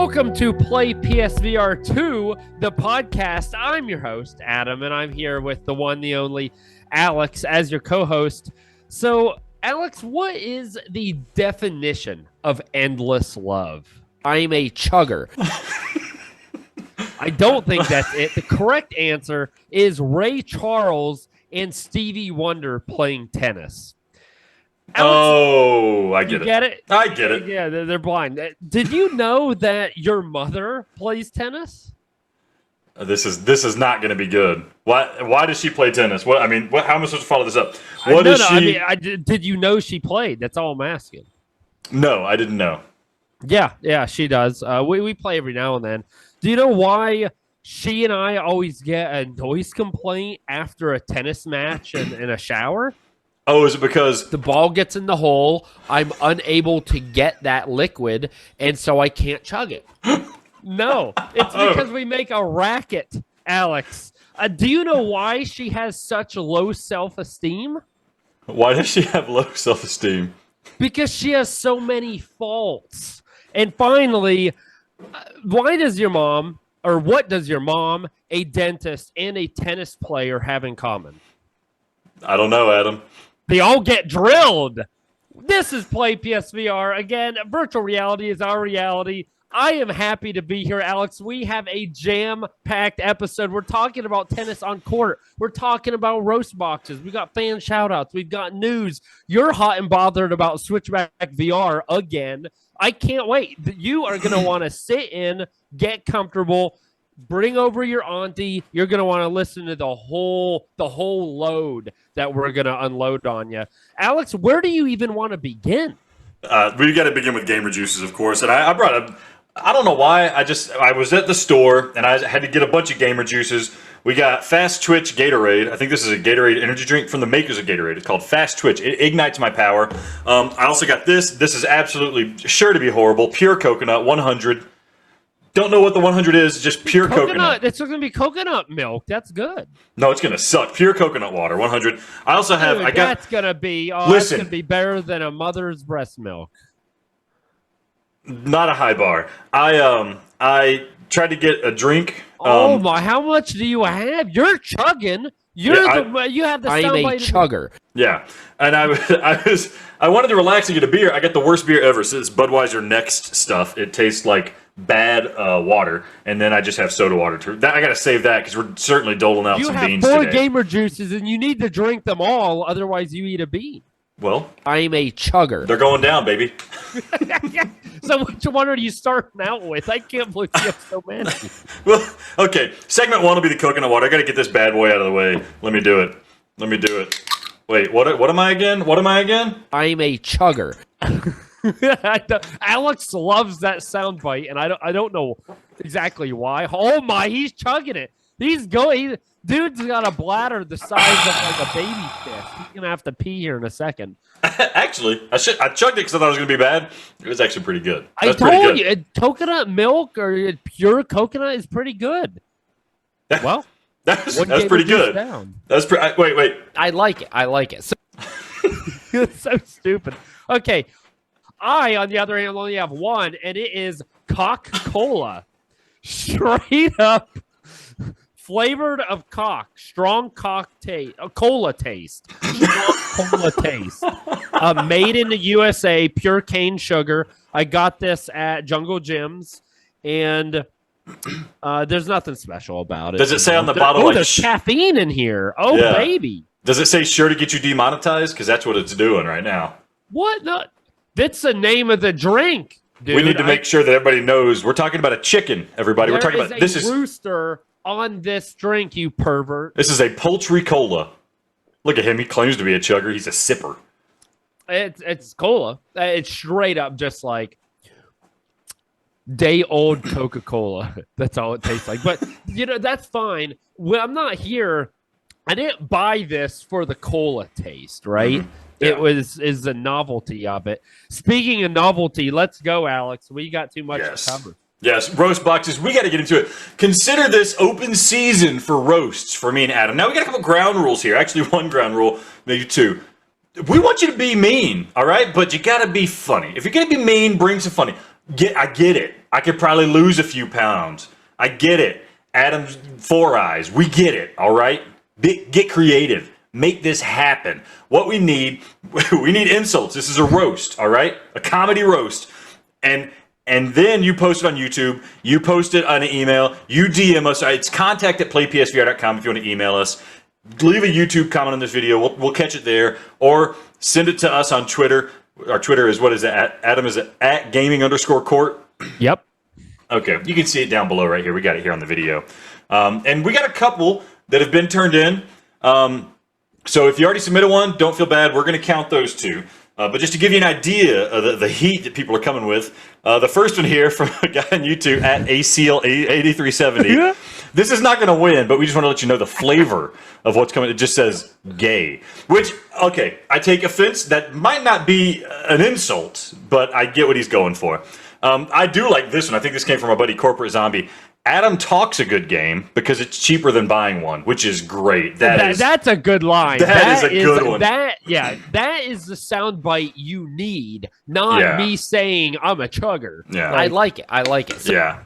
Welcome to PlayPSVR2, the podcast. I'm your host, Adam, and I'm here with the one, the only, Alex, as your co-host. So, Alex, what is the definition of endless love? I'm a chugger. I don't think that's it. The correct answer is Ray Charles and Stevie Wonder playing tennis. Alex, I get it. Get it? I get it. Yeah, they're blind. Did you know that your mother plays tennis? This is not going to be good. Why does she play tennis? How am I supposed to follow this up? Did you know she played? That's all I'm asking. No, I didn't know. Yeah, she does. We play every now and then. Do you know why she and I always get a noise complaint after a tennis match and in a shower? Oh, is it because the ball gets in the hole? I'm unable to get that liquid, and so I can't chug it. No, it's because we make a racket, Alex. Do you know why she has such low self-esteem? Why does she have low self-esteem? Because she has so many faults. And finally, what does your mom, a dentist, and a tennis player have in common? I don't know, Adam. They all get drilled. This is Play PSVR. Again, virtual reality is our reality. I am happy to be here, Alex. We have a jam-packed episode. We're talking about tennis on court. We're talking about roast boxes. We got fan shout-outs. We've got news. You're hot and bothered about Switchback VR again. I can't wait. You are going to want to sit in, get comfortable, bring over your auntie. You're going to want to listen to the whole load that we're going to unload on you. Alex, where do you even want to begin? We got to begin with gamer juices, of course. And I brought up, I don't know why, I was at the store and I had to get a bunch of gamer juices. We got Fast Twitch Gatorade. I think this is a Gatorade energy drink from the makers of Gatorade. It's called Fast Twitch. It ignites my power. I also got this. This is absolutely sure to be horrible. Pure coconut, 100. Don't know what the 100 is, just pure coconut. It's going to be coconut milk. That's good. No, it's going to suck. Pure coconut water, 100. I also have, that's going to be, that's going to be better than a mother's breast milk. Not a high bar. I tried to get a drink. Oh my, how much do you have? You're chugging. You have the soundbite. I'm a chugger. Yeah. And I wanted to relax and get a beer. I got the worst beer ever. So it's Budweiser Next stuff. It tastes like bad water, and then I just have soda water. I got to save that because we're certainly doling out some beans today. You have 4 gamer juices, and you need to drink them all, otherwise you eat a bean. Well, I'm a chugger. They're going down, baby. So which one are you starting out with? I can't believe you have so many. Well, okay. Segment 1 will be the coconut water. I got to get this bad boy out of the way. Let me do it. Wait, what am I again? I'm a chugger. Alex loves that soundbite, and I don't know exactly why. Oh my, he's chugging it. He's going. Dude's got a bladder the size of like a baby fist. He's gonna have to pee here in a second. Actually, I chugged it because I thought it was gonna be bad. It was actually pretty good. I told you, coconut milk or pure coconut is pretty good. Well, that's pretty good. That's wait. I like it. So, it's so stupid. Okay. I, on the other hand, only have one, and it is Coca-Cola. Straight up flavored of cock. Strong cola taste. Strong cola taste. Made in the USA, pure cane sugar. I got this at Jungle Gyms, and there's nothing special about it. Does it say on the bottle? There's caffeine in here. Oh, yeah. Baby. Does it say sure to get you demonetized? Because that's what it's doing right now. What? No. That's the name of the drink, dude. We need to make sure that everybody knows we're talking about a chicken, everybody. We're talking about this is rooster on this drink, you pervert. This is a poultry cola. Look at him. He claims to be a chugger. He's a sipper. It's cola. It's straight up just like day-old Coca-Cola. That's all it tastes like. But, that's fine. When I'm not here, I didn't buy this for the cola taste, right? Mm-hmm. Yeah. Is the novelty of it. Speaking of novelty, let's go, Alex. We got too much to cover. Yes, roast boxes. We got to get into it. Consider this open season for roasts for me and Adam. Now, we got a couple ground rules here. Actually, one ground rule, maybe 2. We want you to be mean, all right? But you got to be funny. If you're going to be mean, bring some funny. I get it. I could probably lose a few pounds. I get it. Adam's 4 eyes. We get it. All right. Get creative. Make this happen. What we need insults. This is a roast. All right. A comedy roast. And then you post it on YouTube. You post it on an email. You DM us. It's contact@playpsvr.com if you want to email us. Leave a YouTube comment on this video. We'll catch it there. Or send it to us on Twitter. Our Twitter is, what is it? Adam is at @gaming_court. Yep. Okay. You can see it down below right here. We got it here on the video. And we got a couple that have been turned in. So if you already submitted one, don't feel bad. We're going to count those two. But just to give you an idea of the heat that people are coming with, the first one here from a guy on YouTube at ACL8370. This is not going to win, but we just want to let you know the flavor of what's coming. It just says gay, which, okay, I take offense. That might not be an insult, but I get what he's going for. I do like this one. I think this came from my buddy Corporate Zombie. Adam talks a good game because it's cheaper than buying one, which is great. That's a good line. That is a good one. That is the soundbite you need, not me saying I'm a chugger. Yeah. I like it. So, yeah.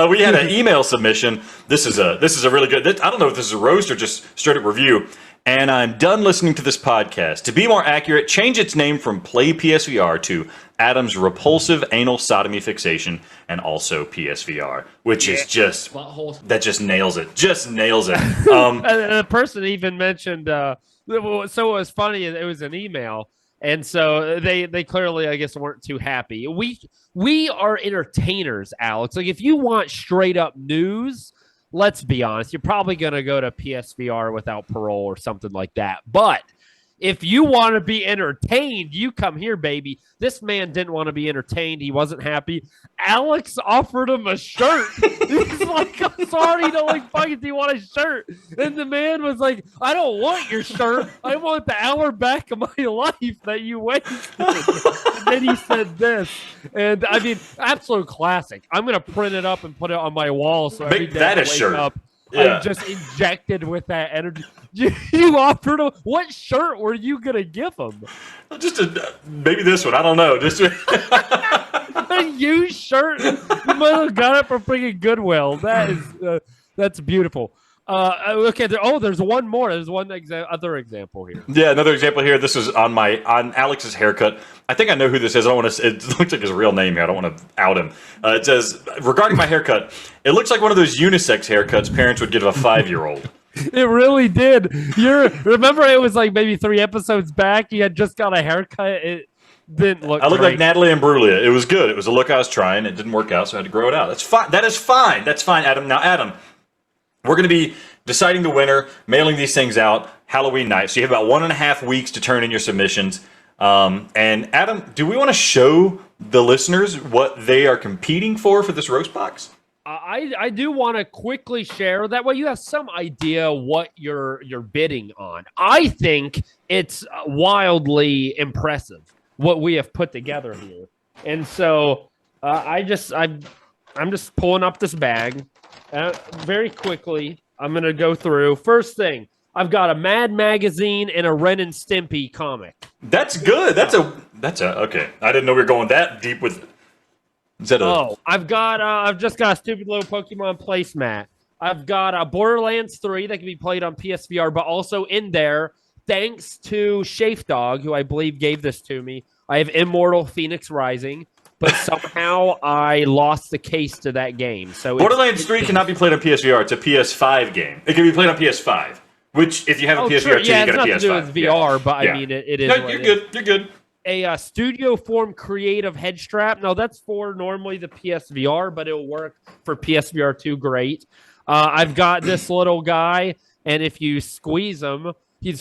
We had an email submission. This is a really good. I don't know if this is a roast or just straight up review. And I'm done listening to this podcast. To be more accurate, change its name from Play PSVR to Adam's Repulsive Anal Sodomy Fixation and also PSVR, which is just, that just nails it. Just nails it. The person even mentioned, so it was funny, it was an email. And so they clearly, I guess, weren't too happy. We are entertainers, Alex. Like, if you want straight up news, let's be honest, you're probably going to go to PSVR without parole or something like that. But if you want to be entertained, you come here, baby. This man didn't want to be entertained. He wasn't happy. Alex offered him a shirt. He's like, I'm sorry, fucking, do you want a shirt? And the man was like, I don't want your shirt. I want the hour back of my life that you wasted. And then he said this. And I mean, absolute classic. I'm going to print it up and put it on my wall. So every day that I a wake shirt. up, Yeah. I'm just injected with that energy. You offered him. What shirt were you gonna give him? Just maybe this one. I don't know. Just A used shirt. You might have got it from freaking Goodwill. That's beautiful. Okay. There's one more. There's one other example here. Yeah, another example here. This is on Alex's haircut. I think I know who this is. I don't want to. It looks like his real name here. I don't want to out him. It says, regarding my haircut, it looks like one of those unisex haircuts parents would give a 5-year-old. It really did. Remember, it was like maybe 3 episodes back. You had just got a haircut. It didn't look. I looked great. like Natalie Imbruglia. It was good. It was a look I was trying. It didn't work out, so I had to grow it out. That's fine. That is fine. That's fine, Adam. Now, Adam, we're going to be deciding the winner, mailing these things out Halloween night. So you have about 1.5 weeks to turn in your submissions. And Adam, do we want to show the listeners what they are competing for this roast box? I do want to quickly share. That way you have some idea what you're bidding on. I think it's wildly impressive what we have put together here. And so I'm just pulling up this bag very quickly. I'm going to go through. First thing, I've got a Mad Magazine and a Ren and Stimpy comic. That's good. That's okay. I didn't know we were going that deep with. I've just got a stupid little Pokemon placemat. I've got Borderlands 3 that can be played on PSVR, but also in there, thanks to Shafe Dog, who I believe gave this to me, I have Immortal Phoenix Rising, but somehow I lost the case to that game. So Borderlands 3 cannot be played on PSVR. It's a PS5 game. It can be played on PS5, which if you have a PSVR 2, you got a PS5. To do with VR, but I mean, it is. No, you're good. You're good. A Studio Form Creative head strap. Now, that's for normally the PSVR, but it'll work for PSVR 2 great. I've got this little guy, and if you squeeze him, he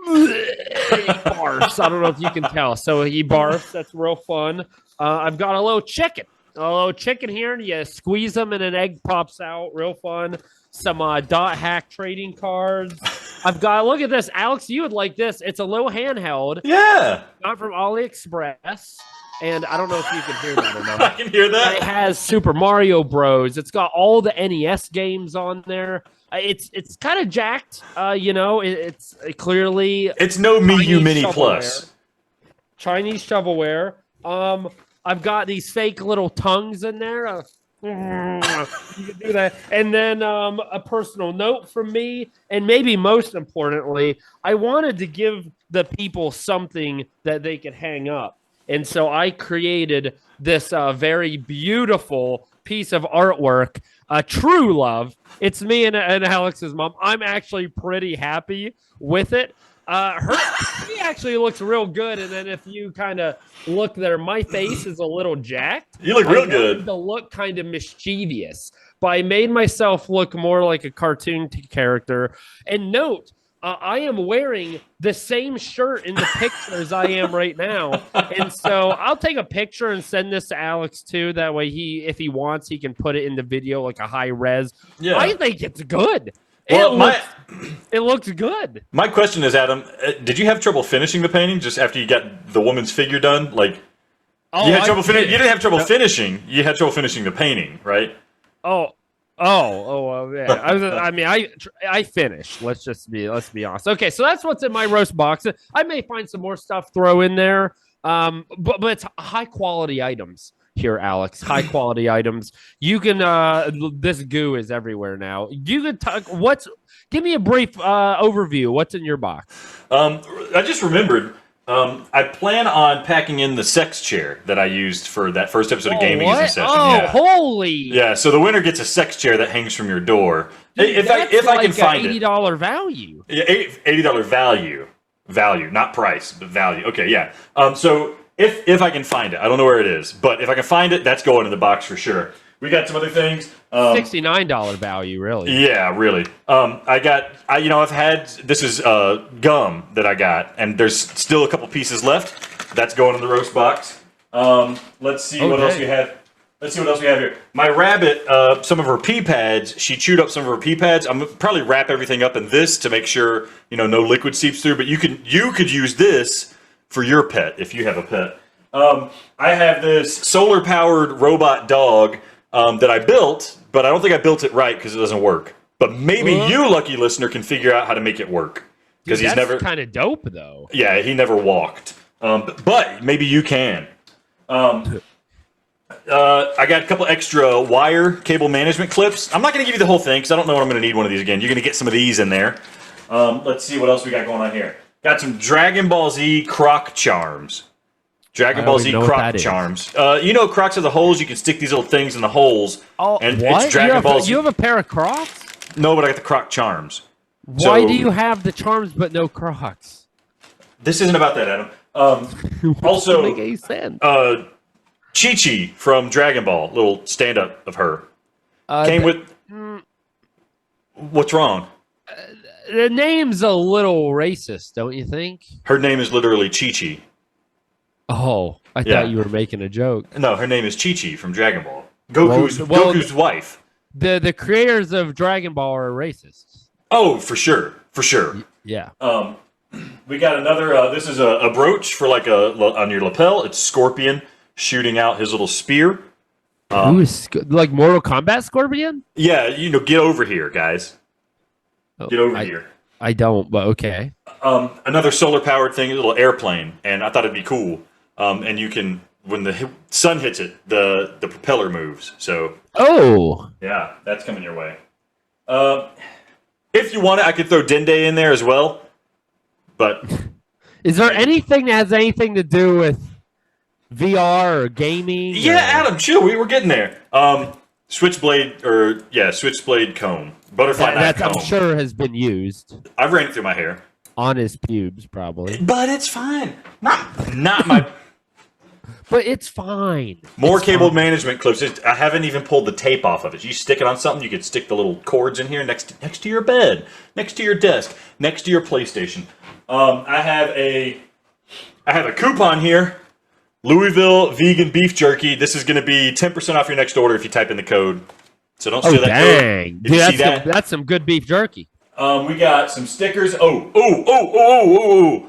barfs. I don't know if you can tell. So he barfs. That's real fun. I've got a little chicken. Here, and you squeeze them, and an egg pops out. Real fun. Some dot hack trading cards. I've got, look at this. Alex, you would like this. It's a little handheld. Yeah. Not from AliExpress. And I don't know if you can hear that or not. I can hear that. It has Super Mario Bros. It's got all the NES games on there. It's kind of jacked. It's clearly. It's no Mii U Mini shovelware. Plus. Chinese shovelware. I've got these fake little tongues in there. You can do that. And then a personal note from me, and maybe most importantly, I wanted to give the people something that they could hang up. And so I created this very beautiful piece of artwork, True Love. It's me and Alex's mom. I'm actually pretty happy with it. She actually looks real good. And then if you kind of look there, my face is a little jacked. You look real good. To look kind of mischievous, but I made myself look more like a cartoon character. And note, I am wearing the same shirt in the pictures I am right now. And so I'll take a picture and send this to Alex too. That way if he wants, he can put it in the video like a high res. Yeah. I think it's good. Well, it looks good. My question is, Adam, did you have trouble finishing the painting just after you got the woman's figure done? Like, you had trouble finishing. You didn't have trouble finishing. You had trouble finishing the painting, right? Yeah. I finished. Let's be honest. Okay, so that's what's in my roast box. I may find some more stuff throw in there. But it's high quality items here, Alex. High quality items. You can this goo is everywhere now. You can talk. Give me a brief overview. What's in your box? I just remembered. I plan on packing in the sex chair that I used for that first episode of Gaming Easy Session. Holy! Yeah, so the winner gets a sex chair that hangs from your door. Dude, if I can find it, $80 value. Yeah, $80 value, not price, but value. Okay, yeah. So if I can find it, I don't know where it is, but if I can find it, that's going in the box for sure. We got some other things. $69 value, really. Yeah, really. I've had, this is gum that I got, and there's still a couple pieces left. That's going in the roast box. Let's see what else we have. Let's see what else we have here. My rabbit, some of her pee pads, she chewed up some of her pee pads. I'm gonna probably wrap everything up in this to make sure, no liquid seeps through, but you could use this for your pet if you have a pet. I have this solar-powered robot dog that I built, but I don't think I built it right because it doesn't work. But maybe you, lucky listener, can figure out how to make it work. Because he's never kind of dope, though. Yeah, he never walked. But maybe you can. I got a couple extra wire cable management clips. I'm not going to give you the whole thing because I don't know when I'm going to need one of these again. You're going to get some of these in there. Let's see what else we got going on here. Got some Dragon Ball Z croc charms. Dragon Ball Z croc charms. Crocs are the holes. You can stick these little things in the holes. Oh, and what? It's Dragon Ball Z. You have a pair of Crocs? No, but I got the croc charms. Why do you have the charms but no Crocs? This isn't about that, Adam. Also, make any sense. Chi-Chi from Dragon Ball, little stand-up of her. Came with... What's wrong? The name's a little racist, don't you think? Her name is literally Chi-Chi. Oh, I thought you were making a joke. No, her name is Chi-Chi from Dragon Ball. Goku's wife. The creators of Dragon Ball are racists. Oh, for sure. For sure. Yeah. We got another, this is a brooch for on your lapel. It's Scorpion shooting out his little spear. Who is, like Mortal Kombat Scorpion? Yeah, get over here, guys. Get over here. I don't, but okay. Another solar-powered thing, a little airplane, and I thought it'd be cool. And you can, when the sun hits it, the propeller moves. So. Oh. Yeah, that's coming your way. If you want it, I could throw Dende in there as well. But. Is there anything that has anything to do with VR or gaming? Yeah, Adam, chill. We were getting there. Switchblade comb. Butterfly knife comb. I'm sure has been used. I've ran it through my hair. On his pubes, probably. But it's fine. Not my... But it's fine. More cable management clips. I haven't even pulled the tape off of it. You stick it on something, you could stick the little cords in here next to your bed, next to your desk, next to your PlayStation. I have a coupon here. Louisville vegan beef jerky. This is going to be 10% off your next order if you type in the code. So don't steal that code. Dude, that's some good beef jerky. We got some stickers. Nintendo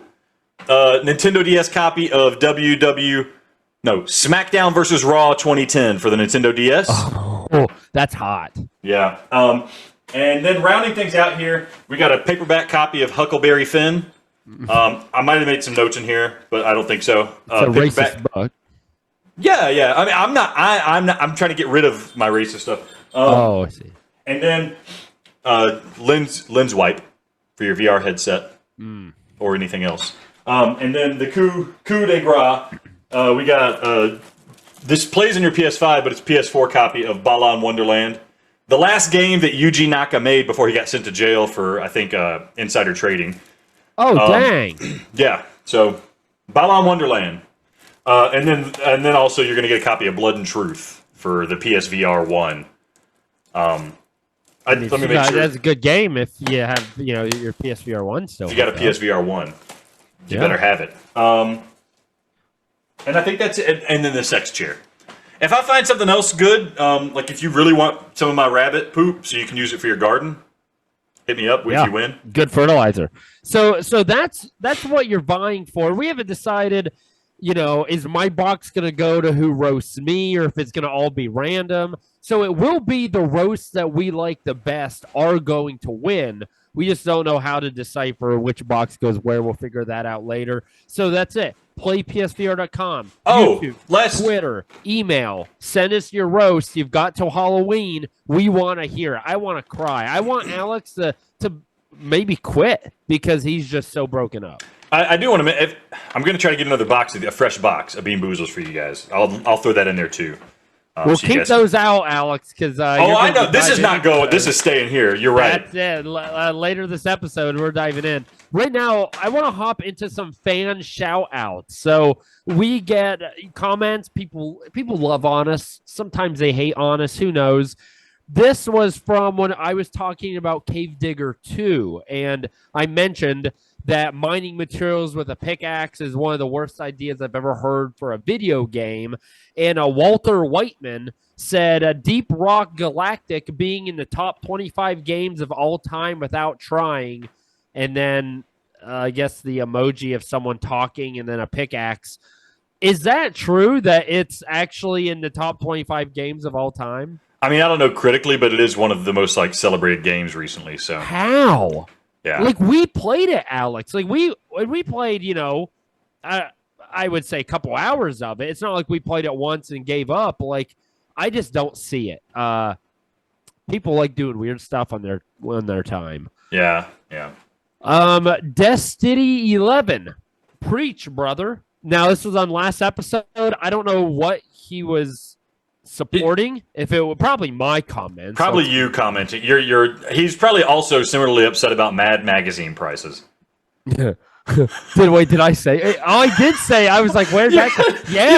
DS copy of SmackDown vs. Raw 2010 for the Nintendo DS. Oh, that's hot. Yeah. And then rounding things out here, we got a paperback copy of Huckleberry Finn. I might have made some notes in here, but I don't think so. It's a racist book. Yeah. I mean, I'm not. I'm trying to get rid of my racist stuff. I see. And then lens wipe for your VR headset or anything else. And then the coup de grace. We got this plays in your PS5, but it's PS4 copy of Balan Wonderland, the last game that Yuji Naka made before he got sent to jail for, I think, insider trading. Oh, dang! Yeah. So Balan Wonderland, and then also you're going to get a copy of Blood and Truth for the PSVR1. Let me make sure. That's a good game if you have, your PSVR1 still. If you got a PSVR1, you better have it. And I think that's it. And then the sex chair. If I find something else good, like if you really want some of my rabbit poop so you can use it for your garden, hit me up if you win. Good fertilizer. So that's what you're vying for. We haven't decided, is my box going to go to who roasts me or if it's going to all be random. So it will be the roasts that we like the best are going to win. We just don't know how to decipher which box goes where. We'll figure that out later. So that's it. PlayPSVR.com, YouTube, Twitter, email. Send us your roast. You've got till Halloween. We want to hear it. I want to cry. I want Alex to maybe quit because he's just so broken up. I do want to. I'm going to try to get another box, a fresh box of Bean Boozles for you guys. I'll throw that in there too. We'll keep those out, Alex, because I know this is not going. This is staying here. You're right. That's it. Later this episode, we're diving in. Right now, I want to hop into some fan shout-outs. So we get comments. People love Honest. Sometimes they hate Honest. Who knows? This was from when I was talking about Cave Digger 2, and I mentioned that mining materials with a pickaxe is one of the worst ideas I've ever heard for a video game. And Walter Whiteman said Deep Rock Galactic being in the top 25 games of all time without trying. And then I guess the emoji of someone talking and then a pickaxe. Is that true that it's actually in the top 25 games of all time? I mean, I don't know critically, but it is one of the most celebrated games recently. So how? Yeah. We played it, Alex. When we played, I would say a couple hours of it. It's not like we played it once and gave up. I just don't see it. People like doing weird stuff on their time. Yeah. Destiny 11. Preach, brother. Now, this was on last episode. I don't know what he was supporting. If it were probably my comments. Probably you commenting. He's probably also similarly upset about Mad Magazine prices. Did I say? I did say. I was like, "Where's that?" Yeah,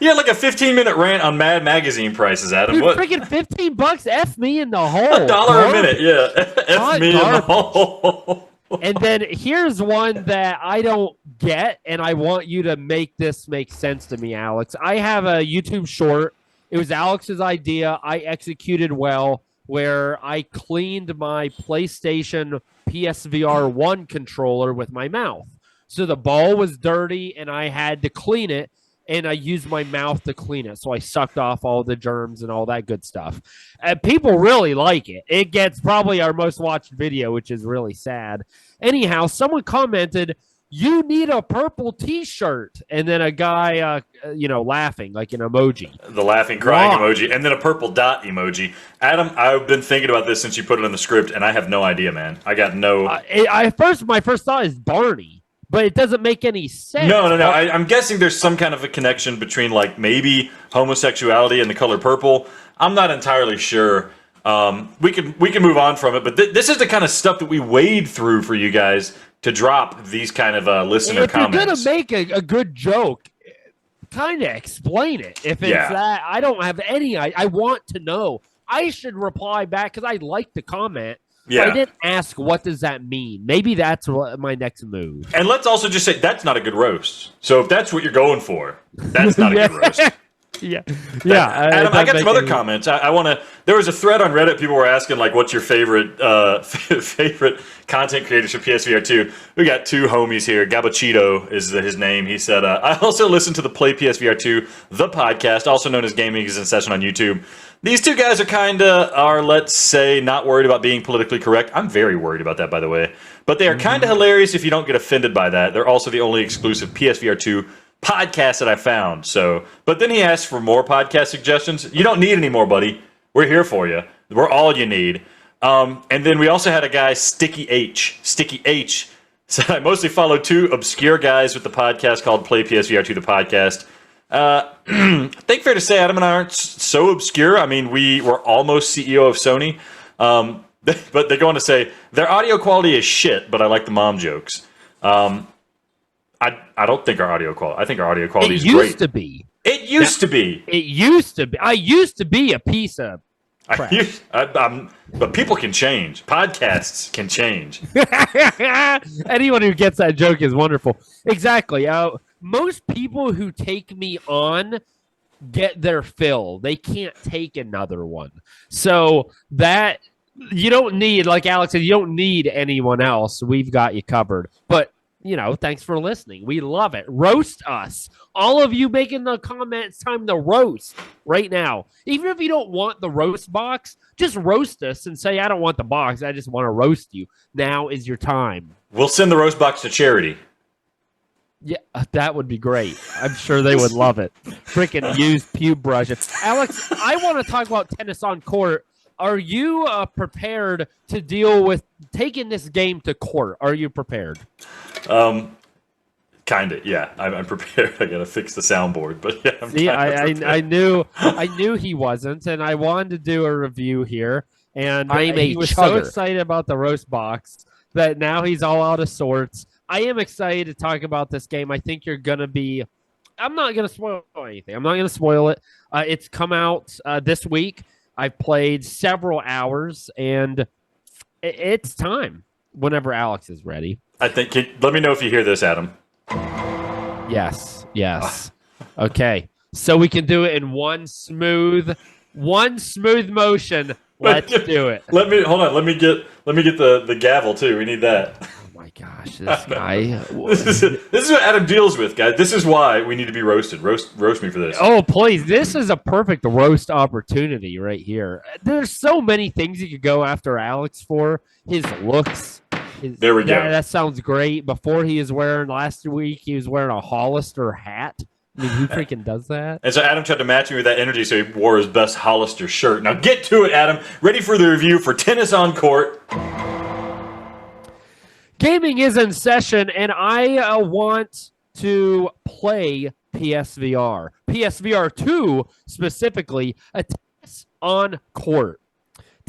you had like a 15-minute rant on Mad Magazine prices, Adam. Dude, freaking $15. F me in the hole. $1 a minute. Yeah, F me in the hole. And then here's one that I don't get, and I want you to make this make sense to me, Alex. I have a YouTube short. It was Alex's idea. I executed well, where I cleaned my PlayStation PSVR1 controller with my mouth. So the ball was dirty, and I had to clean it, and I used my mouth to clean it. So I sucked off all the germs and all that good stuff. People really like it. It gets probably our most watched video, which is really sad. Anyhow, someone commented, "You need a purple T-shirt," and then a guy, laughing like an emoji, the laughing, crying emoji, and then a purple dot emoji. Adam, I've been thinking about this since you put it in the script, and I have no idea, man. I got no. My first thought is Barney, but it doesn't make any sense. No. I'm guessing there's some kind of a connection between maybe homosexuality and the color purple. I'm not entirely sure. We can move on from it, but this is the kind of stuff that we wade through for you guys to drop these kind of listener comments. If you're going to make a good joke, kind of explain it. If it's that, I don't have any. I want to know. I should reply back because I like the comment. Yeah. I didn't ask, what does that mean? Maybe that's my next move. And let's also just say that's not a good roast. So if that's what you're going for, that's not a good roast. Yeah. Adam, I got some other comments. I want to. There was a thread on Reddit. People were asking what's your favorite favorite content creators for PSVR2? We got two homies here. Gabachito is his name. He said, "I also listen to the Play PSVR2, the podcast, also known as Gaming is in Session on YouTube. These two guys are let's say, not worried about being politically correct. I'm very worried about that, by the way. But they are kind of hilarious if you don't get offended by that. They're also the only exclusive PSVR2 podcasts that I found. So, but then he asked for more podcast suggestions. You don't need any more, buddy. We're here for you. We're all you need. And then we also had a guy, Sticky H. So I mostly follow two obscure guys with the podcast called PlayPSVR2, the podcast. I think fair to say Adam and I aren't so obscure. I mean, we were almost CEO of Sony. But they go on to say, their audio quality is shit, but I like the mom jokes. I don't think our audio quality, I think our audio quality is great. It used to be. It used to be. It used to be. I used to be a piece of crap. But people can change. Podcasts can change. Anyone who gets that joke is wonderful. Exactly. Most people who take me on get their fill. They can't take another one. So that you don't need, like Alex said, you don't need anyone else. We've got you covered. But thanks for listening. We love it. Roast us. All of you making the comments, time to roast right now. Even if you don't want the roast box, just roast us and say, I don't want the box. I just want to roast you. Now is your time. We'll send the roast box to charity. Yeah, that would be great. I'm sure they would love it. Freaking used pube brushes. Alex, I want to talk about tennis on court. Are you prepared to deal with taking this game to court? Are you prepared? Kind of, yeah. I'm prepared. I gotta fix the soundboard, but yeah. See, I knew he wasn't, and I wanted to do a review here. And he was so excited about the roast box that now he's all out of sorts. I am excited to talk about this game. I think you're gonna be. I'm not gonna spoil anything. I'm not gonna spoil it. It's come out this week. I've played several hours, and it's time whenever Alex is ready. I think. Let me know if you hear this, Adam. Yes. Okay. So we can do it in one smooth motion. Let's do it. Hold on. Let me get the gavel too. We need that. Oh my gosh, this guy. This is what Adam deals with, guys. This is why we need to be roasted. Roast me for this. Oh, please. This is a perfect roast opportunity right here. There's so many things you could go after Alex for. His looks. There we go. That sounds great. Before last week, he was wearing a Hollister hat. I mean, who freaking does that? And so Adam tried to match me with that energy, so he wore his best Hollister shirt. Now get to it, Adam. Ready for the review for Tennis on Court. Gaming is in session, and I want to play PSVR. PSVR2, specifically, a tennis on court.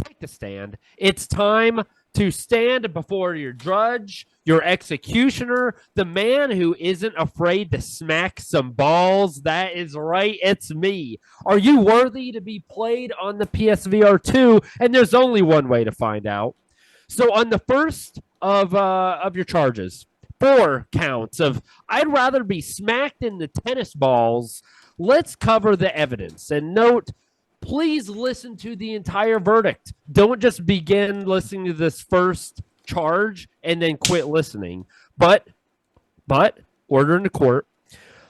Take the stand. It's time to stand before your judge, your executioner, the man who isn't afraid to smack some balls. That is right. It's me. Are you worthy to be played on the PSVR2? And there's only one way to find out. So on the first of your charges, 4 counts of I'd rather be smacked in the tennis balls. Let's cover the evidence. And note, please listen to the entire verdict. Don't just begin listening to this first charge and then quit listening. But order in the court.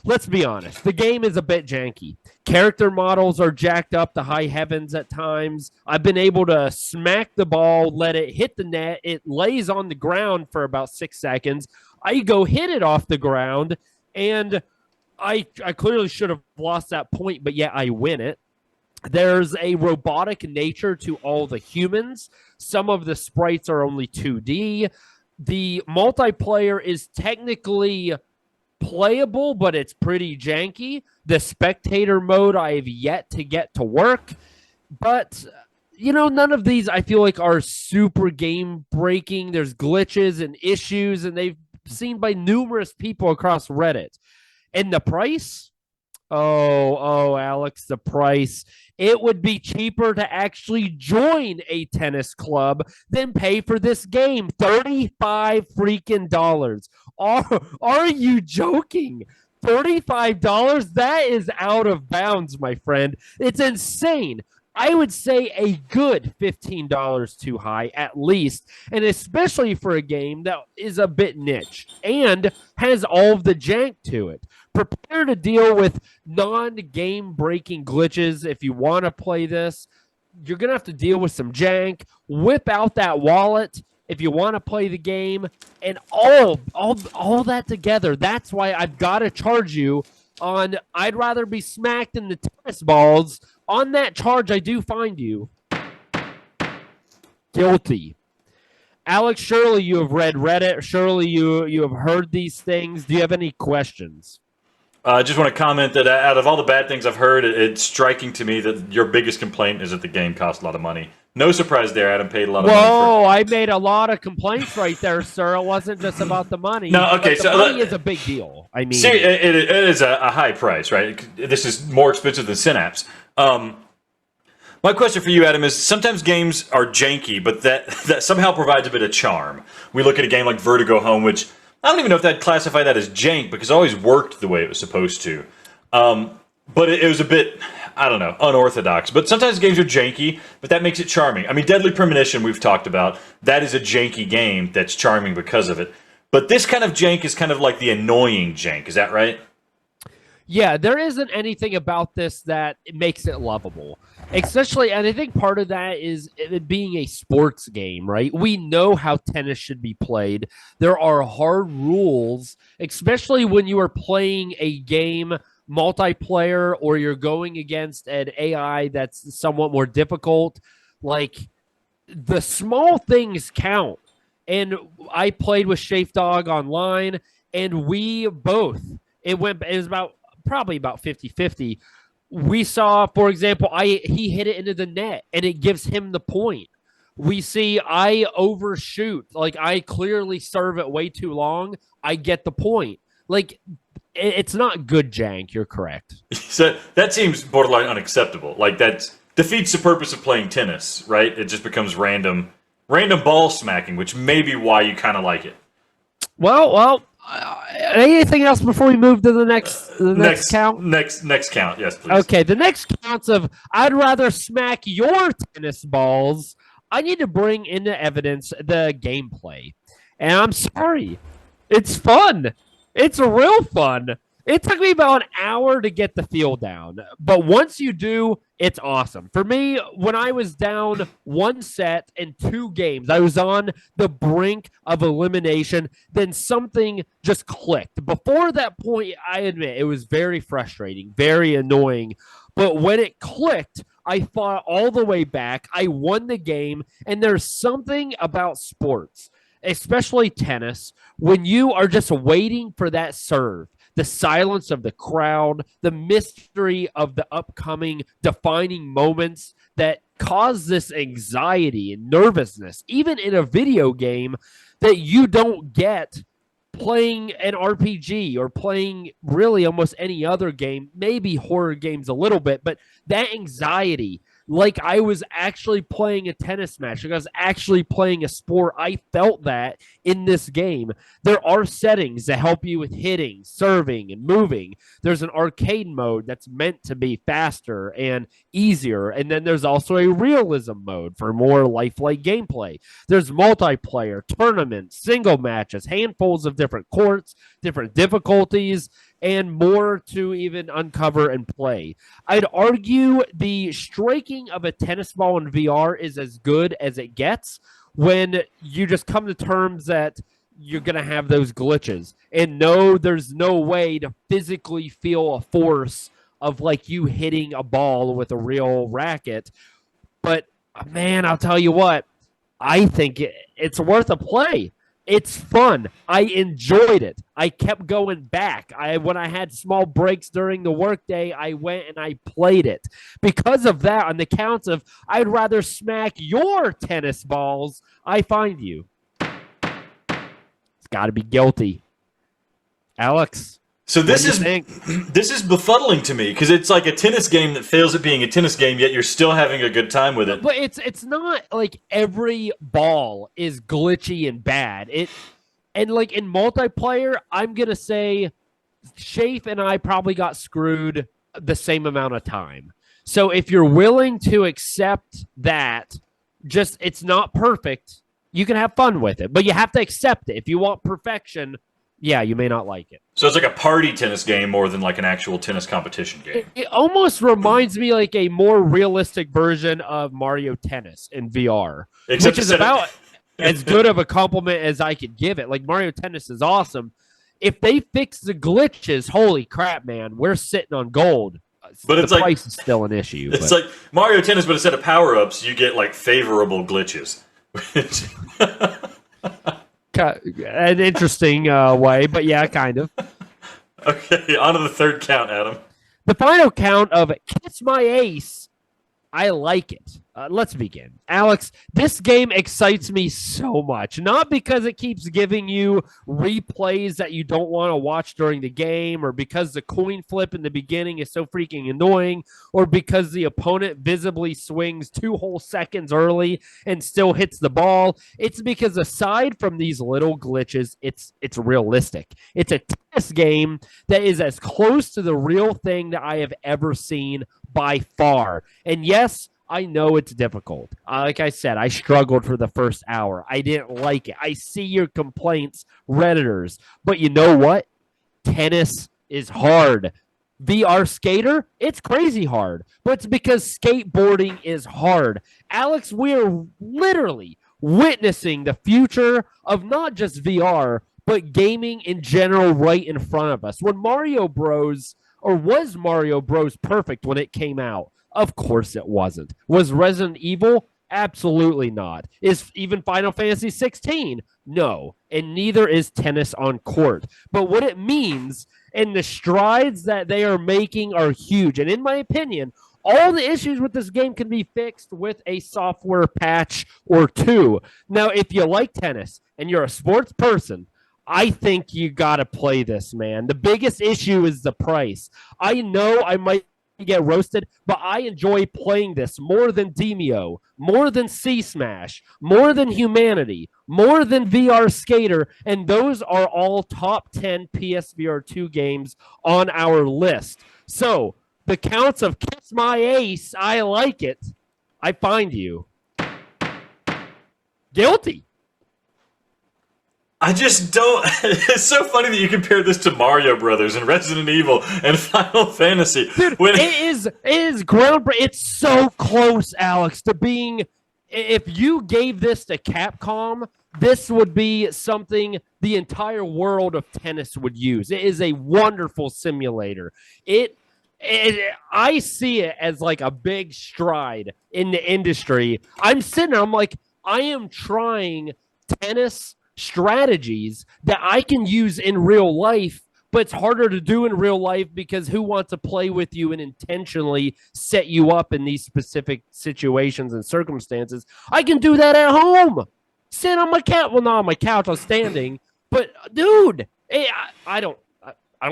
Let's be honest. The game is a bit janky. Character models are jacked up to high heavens at times. I've been able to smack the ball, let it hit the net. It lays on the ground for about 6 seconds. I go hit it off the ground, and I clearly should have lost that point, but yet I win it. There's a robotic nature to all the humans. Some of the sprites are only 2D. The multiplayer is technically playable, but it's pretty janky. The spectator mode I have yet to get to work. But, none of these I feel like are super game breaking. There's glitches and issues, and they've seen by numerous people across Reddit. And the price? Oh, Alex, the price. It would be cheaper to actually join a tennis club than pay for this game. $35 freaking dollars. Are you joking? $35? That is out of bounds, my friend. It's insane. I would say a good $15 too high, at least, and especially for a game that is a bit niche and has all of the jank to it. Prepare to deal with non-game breaking glitches if you want to play this. You're going to have to deal with some jank. Whip out that wallet. if you want to play the game, and all that together, that's why I've got to charge you on I'd rather be smacked in the tennis balls. On that charge, I do find you guilty. Alex, surely you have read Reddit. Surely you have heard these things. Do you have any questions? I just want to comment that out of all the bad things I've heard, it's striking to me that your biggest complaint is that the game costs a lot of money. No surprise there. Adam paid a lot of money Whoa, I made a lot of complaints right there, sir. It wasn't just about the money. No, okay, so money is a big deal. I mean, see, it is a high price, right? This is more expensive than Synapse. My question for you, Adam, is sometimes games are janky, but that somehow provides a bit of charm. We look at a game like Vertigo Home, which I don't even know if I'd classify that as jank because it always worked the way it was supposed to. But it was a bit, I don't know, unorthodox. But sometimes games are janky, but that makes it charming. I mean, Deadly Premonition we've talked about. That is a janky game that's charming because of it. But this kind of jank is kind of like the annoying jank. Is that right? Yeah, there isn't anything about this that makes it lovable. Especially, and I think part of that is it being a sports game, right? We know how tennis should be played. There are hard rules, especially when you are playing a game multiplayer or you're going against an AI that's somewhat more difficult. Like, the small things count. And I played with Shafe Dog online, and we both, it was probably about 50-50. We saw, for example, he hit it into the net, and it gives him the point. We see I overshoot. Like, I clearly serve it way too long. I get the point. Like, it's not good jank. You're correct. So that seems borderline unacceptable. Like, that defeats the purpose of playing tennis, right? It just becomes random ball smacking, which may be why you kind of like it. Well, anything else before we move to the next count? Next count, yes, please. Okay, the next counts of I'd rather smack your tennis balls. I need to bring into evidence the gameplay. And I'm sorry. It's fun. It's real fun. It took me about an hour to get the feel down. But once you do, it's awesome. For me, when I was down one set in 2 games, I was on the brink of elimination, then something just clicked. Before that point, I admit, it was very frustrating, very annoying. But when it clicked, I fought all the way back. I won the game, and there's something about sports, especially tennis, when you are just waiting for that serve. The silence of the crowd, the mystery of the upcoming defining moments that cause this anxiety and nervousness, even in a video game that you don't get playing an RPG or playing really almost any other game, maybe horror games a little bit, but that anxiety, like I was actually playing a tennis match, like I was actually playing a sport. I felt that in this game. There are settings that help you with hitting, serving, and moving. There's an arcade mode that's meant to be faster and easier. And then there's also a realism mode for more lifelike gameplay. There's multiplayer, tournaments, single matches, handfuls of different courts, different difficulties, and more to even uncover and play. I'd argue the striking of a tennis ball in VR is as good as it gets when you just come to terms that you're going to have those glitches. And no, there's no way to physically feel a force of like you hitting a ball with a real racket. But, man, I'll tell you what, I think it's worth a play. It's fun. I enjoyed it. I kept going back. When I had small breaks during the workday, I went and I played it. Because of that, on the counts of I'd rather smack your tennis balls, I find you. It's got to be guilty. Alex. So this is befuddling to me because it's like a tennis game that fails at being a tennis game, yet you're still having a good time with it. But it's not like every ball is glitchy and bad. And like in multiplayer, I'm gonna say Shafe and I probably got screwed the same amount of time. So if you're willing to accept that, just it's not perfect, you can have fun with it, but you have to accept it. If you want perfection, yeah, you may not like it. So it's like a party tennis game more than like an actual tennis competition game. It almost reminds me like a more realistic version of Mario Tennis in VR. Except which is about as good of a compliment as I could give it. Like, Mario Tennis is awesome. If they fix the glitches, holy crap, man, we're sitting on gold. But the it's like price is still an issue. It's like Mario Tennis, but instead of power-ups, you get like favorable glitches. An interesting way, but yeah, kind of. Okay, on to the third count, Adam. The final count of Kiss My Ace. I like it. Let's begin. Alex, this game excites me so much. Not because it keeps giving you replays that you don't want to watch during the game, or because the coin flip in the beginning is so freaking annoying, or because the opponent visibly swings 2 whole seconds early and still hits the ball. It's because aside from these little glitches, it's realistic. It's a tennis game that is as close to the real thing that I have ever seen by far. And yes, I know it's difficult. Like I said, I struggled for the first hour. I didn't like it. I see your complaints, Redditors. But you know what? Tennis is hard. VR skater, it's crazy hard. But it's because skateboarding is hard. Alex, we are literally witnessing the future of not just VR, but gaming in general right in front of us. When Mario Bros. Or was Mario Bros. Perfect when it came out? Of course it wasn't. Was Resident Evil? Absolutely not. Is even Final Fantasy 16? No. And neither is Tennis on Court. But what it means and the strides that they are making are huge. And in my opinion, all the issues with this game can be fixed with a software patch or two. Now, if you like tennis and you're a sports person, I think you got to play this, man. The biggest issue is the price. I know I might get roasted, but I enjoy playing this more than Demio, more than C-Smash, more than Humanity, more than VR Skater, and those are all top 10 PSVR2 games on our list. So, the counts of Kiss My Ace, I like it. I find you guilty. I just don't. It's so funny that you compare this to Mario Brothers and Resident Evil and Final Fantasy. Dude, it is groundbreaking. It's so close, Alex, to being. If you gave this to Capcom, this would be something the entire world of tennis would use. It is a wonderful simulator. I see it as like a big stride in the industry. I'm sitting there, I'm like, I am trying tennis strategies that I can use in real life, but it's harder to do in real life because who wants to play with you and intentionally set you up in these specific situations and circumstances? I can do that at home. Sit on my couch. Well, not on my couch. I'm standing. But dude, I don't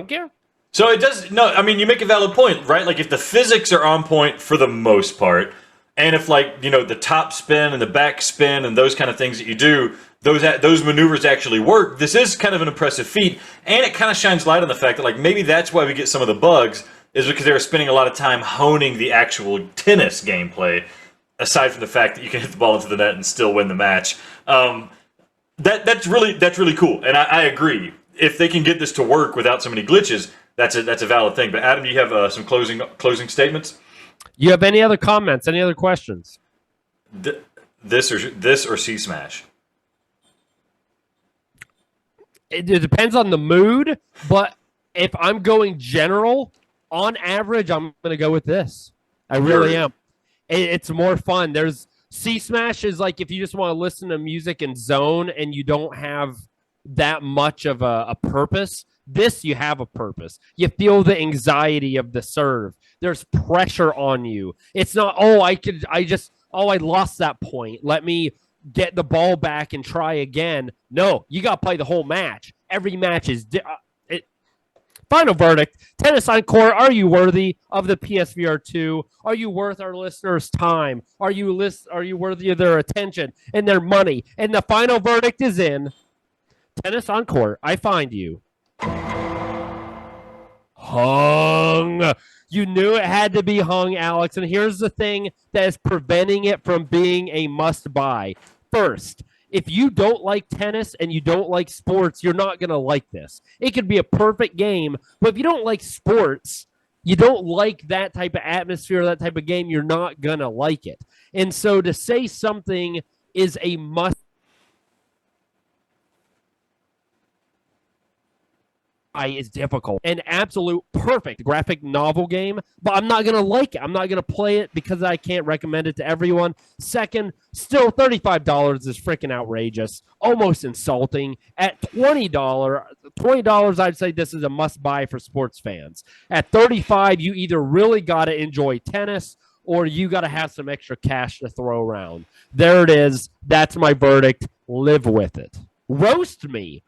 care. So it does. No, I mean, you make a valid point, right? Like if the physics are on point for the most part, and if like, the top spin and the back spin and those kind of things that you do, those maneuvers actually work, this is kind of an impressive feat. And it kind of shines light on the fact that like maybe that's why we get some of the bugs, is because they were spending a lot of time honing the actual tennis gameplay, aside from the fact that you can hit the ball into the net and still win the match. That's really cool. And I agree. If they can get this to work without so many glitches, that's a valid thing. But Adam, do you have some closing statements? You have any other comments? Any other questions? This or C-Smash? It depends on the mood, but if I'm going general, on average, I'm going to go with this. I really am. It's more fun. There's C-Smash is like if you just want to listen to music and zone and you don't have that much of a purpose. This, you have a purpose. You feel the anxiety of the serve. There's pressure on you. It's not, I lost that point. Let me get the ball back and try again. No, you got to play the whole match. Every match is Final verdict. Tennis on Court, are you worthy of the PSVR2? Are you worth our listeners' time? Are you worthy of their attention and their money? And the final verdict is in. Tennis on Court, I find you hung. You knew it had to be hung, Alex. And here's the thing that is preventing it from being a must-buy. First, if you don't like tennis and you don't like sports, you're not going to like this. It could be a perfect game, but if you don't like sports, you don't like that type of atmosphere, that type of game, you're not going to like it. And so to say something is a must is difficult. An absolute perfect graphic novel game, but I'm not going to like it. I'm not going to play it because I can't recommend it to everyone. Second, still $35 is freaking outrageous, almost insulting. At $20, I'd say this is a must-buy for sports fans. At $35, you either really got to enjoy tennis or you got to have some extra cash to throw around. There it is. That's my verdict. Live with it. Roast me.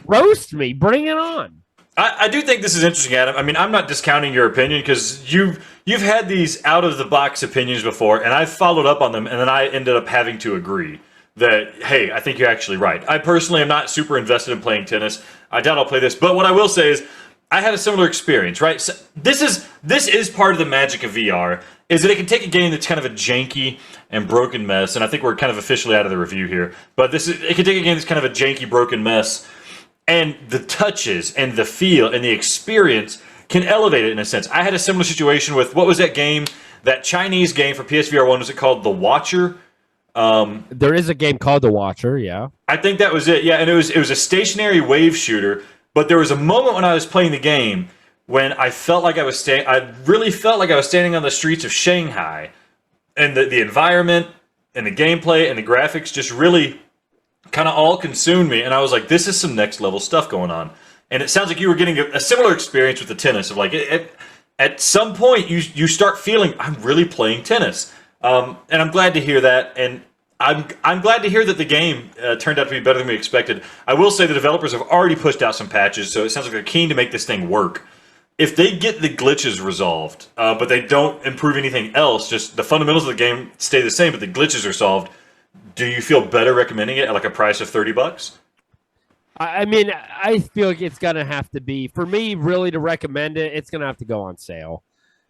Roast me. Bring it on. I do think this is interesting, Adam. I mean, I'm not discounting your opinion because you've had these out-of-the-box opinions before, and I've followed up on them, and then I ended up having to agree that, hey, I think you're actually right. I personally am not super invested in playing tennis. I doubt I'll play this. But what I will say is I had a similar experience, right? So this is part of the magic of VR, is that it can take a game that's kind of a janky and broken mess, and I think we're kind of officially out of the review here, but it can take a game that's kind of a janky, broken mess, and the touches and the feel and the experience can elevate it in a sense. I had a similar situation with, what was that game, that Chinese game for PSVR1, was it called The Watcher? There is a game called The Watcher, yeah. I think that was it, yeah, and it was a stationary wave shooter, but there was a moment when I was playing the game when I felt like I really felt like I was standing on the streets of Shanghai, and the environment and the gameplay and the graphics just really kind of all consumed me, and I was like, this is some next level stuff going on. And it sounds like you were getting a similar experience with the tennis, of like, at some point you start feeling, I'm really playing tennis. And I'm glad to hear that, and I'm glad to hear that the game turned out to be better than we expected. I will say the developers have already pushed out some patches, so it sounds like they're keen to make this thing work. If they get the glitches resolved, but they don't improve anything else, just the fundamentals of the game stay the same, but the glitches are solved, do you feel better recommending it at like a price of $30? I mean, I feel like it's going to have to be, for me, really to recommend it, it's going to have to go on sale.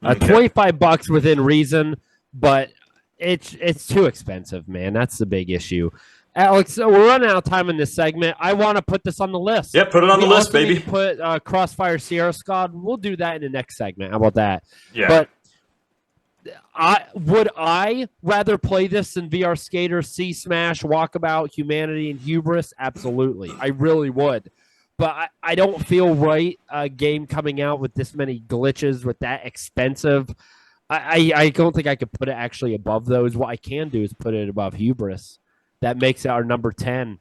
Okay. $25 within reason, but it's too expensive, man. That's the big issue. Alex, we're running out of time in this segment. I want to put this on the list. Yeah, put it on the list, baby. Need to put Crossfire Sierra Squad. We'll do that in the next segment. How about that? Yeah. But would I rather play this than VR Skater, Sea Smash, Walkabout, Humanity, and Hubris? Absolutely. I really would. But I don't feel right a game coming out with this many glitches, with that expensive. I don't think I could put it actually above those. What I can do is put it above Hubris. That makes it our number 10.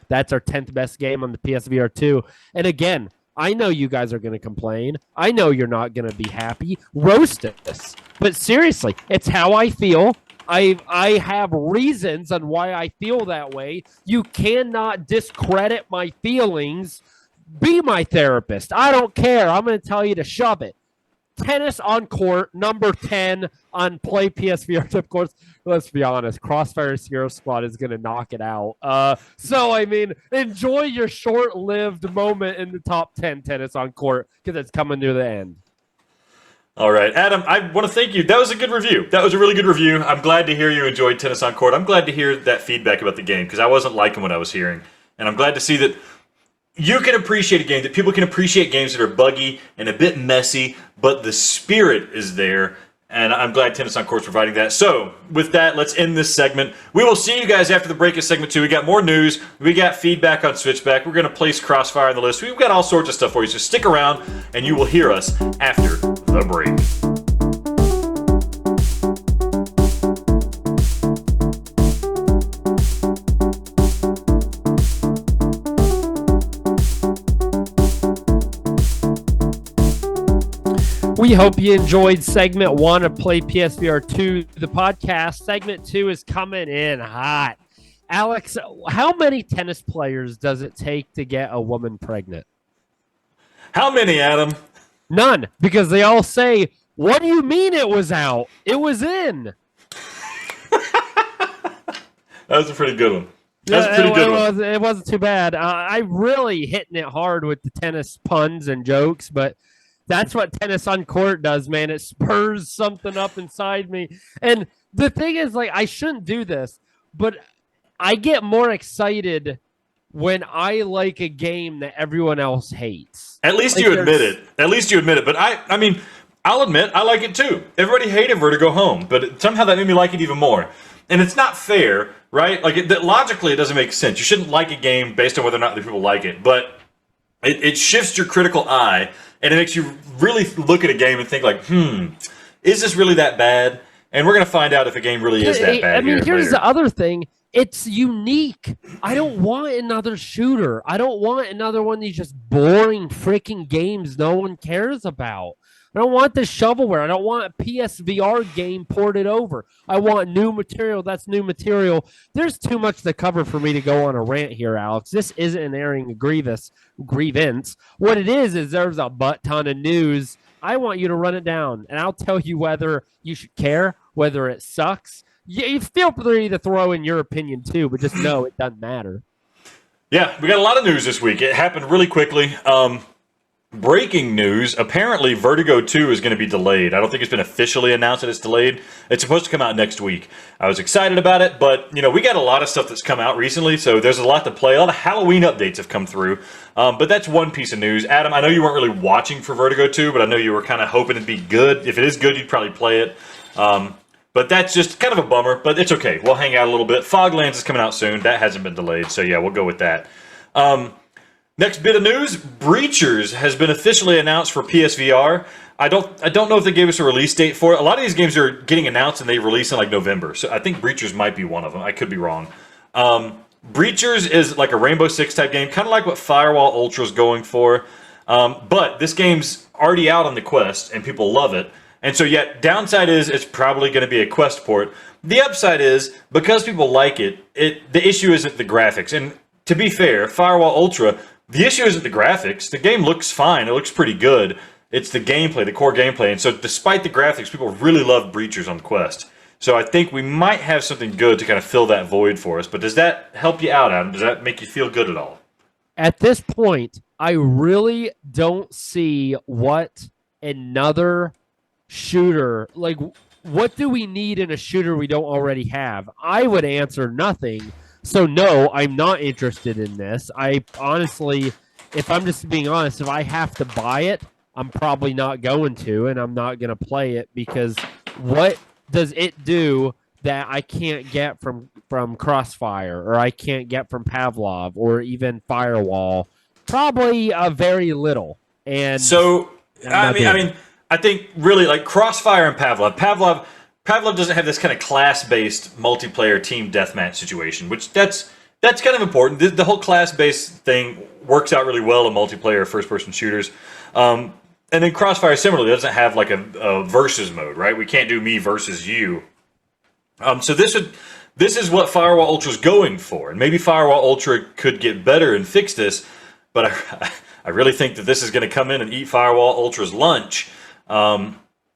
That's our 10th best game on the PSVR2. And again, I know you guys are going to complain. I know you're not going to be happy. Roast us. But seriously, it's how I feel. I have reasons on why I feel that way. You cannot discredit my feelings. Be my therapist. I don't care. I'm going to tell you to shove it. Tennis on court, number 10 on Play PSVR. Of course, let's be honest, Crossfire Sierra Squad is going to knock it out. So, I mean, enjoy your short-lived moment in the top 10 tennis on court because it's coming to the end. All right, Adam, I want to thank you. That was a good review. That was a really good review. I'm glad to hear you enjoyed Tennis on Court. I'm glad to hear that feedback about the game because I wasn't liking what I was hearing. And I'm glad to see that you can appreciate a game, that people can appreciate games that are buggy and a bit messy, but the spirit is there, and I'm glad Tennis on Court's providing that. So, with that, let's end this segment. We will see you guys after the break of segment 2. We got more news. We got feedback on Switchback. We're going to place Crossfire on the list. We've got all sorts of stuff for you, so stick around, and you will hear us after the break. We hope you enjoyed segment 1 of Play PSVR2, the podcast. Segment 2 is coming in hot. Alex, how many tennis players does it take to get a woman pregnant? How many, Adam? None, because they all say, what do you mean it was out? It was in. That was a pretty good one. That's a pretty good one. It wasn't too bad. I really hitting it hard with the tennis puns and jokes, but that's what Tennis on Court does, man. It spurs something up inside me. And the thing is, like, I shouldn't do this, but I get more excited when I like a game that everyone else hates. At least you admit it. At least you admit it. But I mean, I'll admit, I like it too. Everybody hated Vertigo Home, but somehow that made me like it even more. And it's not fair, right? Like, logically, it doesn't make sense. You shouldn't like a game based on whether or not the people like it. But It shifts your critical eye, and it makes you really look at a game and think like, is this really that bad? And we're going to find out if a game really is that bad. I mean, here's later. the other thing. It's unique. I don't want another shooter. I don't want another one of these just boring freaking games no one cares about. I don't want the shovelware. I don't want a PSVR game ported over. I want new material. That's new material. There's too much to cover for me to go on a rant here, Alex. This isn't an airing a grievance. What it is there's a butt ton of news. I want you to run it down, and I'll tell you whether you should care, whether it sucks. You feel free to throw in your opinion too, but just know it doesn't matter. Yeah, we got a lot of news this week. It happened really quickly. Breaking news, apparently Vertigo 2 is going to be delayed. I don't think it's been officially announced that it's delayed. It's supposed to come out next week. I was excited about it, but we got a lot of stuff that's come out recently, so there's a lot to play. A lot of Halloween updates have come through, but that's one piece of news. Adam, I know you weren't really watching for Vertigo 2, but I know you were kind of hoping it'd be good. If it is good, you'd probably play it. But that's just kind of a bummer, but it's okay. We'll hang out a little bit. Foglands is coming out soon. That hasn't been delayed, so yeah, we'll go with that. Next bit of news, Breachers has been officially announced for PSVR. I don't know if they gave us a release date for it. A lot of these games are getting announced and they release in like November. So I think Breachers might be one of them. I could be wrong. Breachers is like a Rainbow Six type game, kind of like what Firewall Ultra is going for. But this game's already out on the Quest and people love it. And so yet, downside is it's probably going to be a Quest port. The upside is, because people like it, the issue isn't the graphics. And to be fair, Firewall Ultra, the issue isn't the graphics. The game looks fine. It looks pretty good. It's the gameplay, the core gameplay. And so despite the graphics, people really love Breachers on the Quest. So I think we might have something good to kind of fill that void for us. But does that help you out, Adam? Does that make you feel good at all? At this point, I really don't see what another shooter, like, what do we need in a shooter we don't already have? I would answer nothing. So no, I'm not interested in this. I honestly, if I'm just being honest, if I have to buy it, I'm probably not going to, and I'm not going to play it because what does it do that I can't get from Crossfire, or I can't get from Pavlov, or even Firewall? Probably very little. And so I think really like Crossfire and Pavlov doesn't have this kind of class-based multiplayer team deathmatch situation, which that's kind of important. The whole class-based thing works out really well in multiplayer first-person shooters. And then Crossfire similarly doesn't have like a versus mode, right? We can't do me versus you. So this is what Firewall Ultra is going for, and maybe Firewall Ultra could get better and fix this, but I really think that this is going to come in and eat Firewall Ultra's lunch.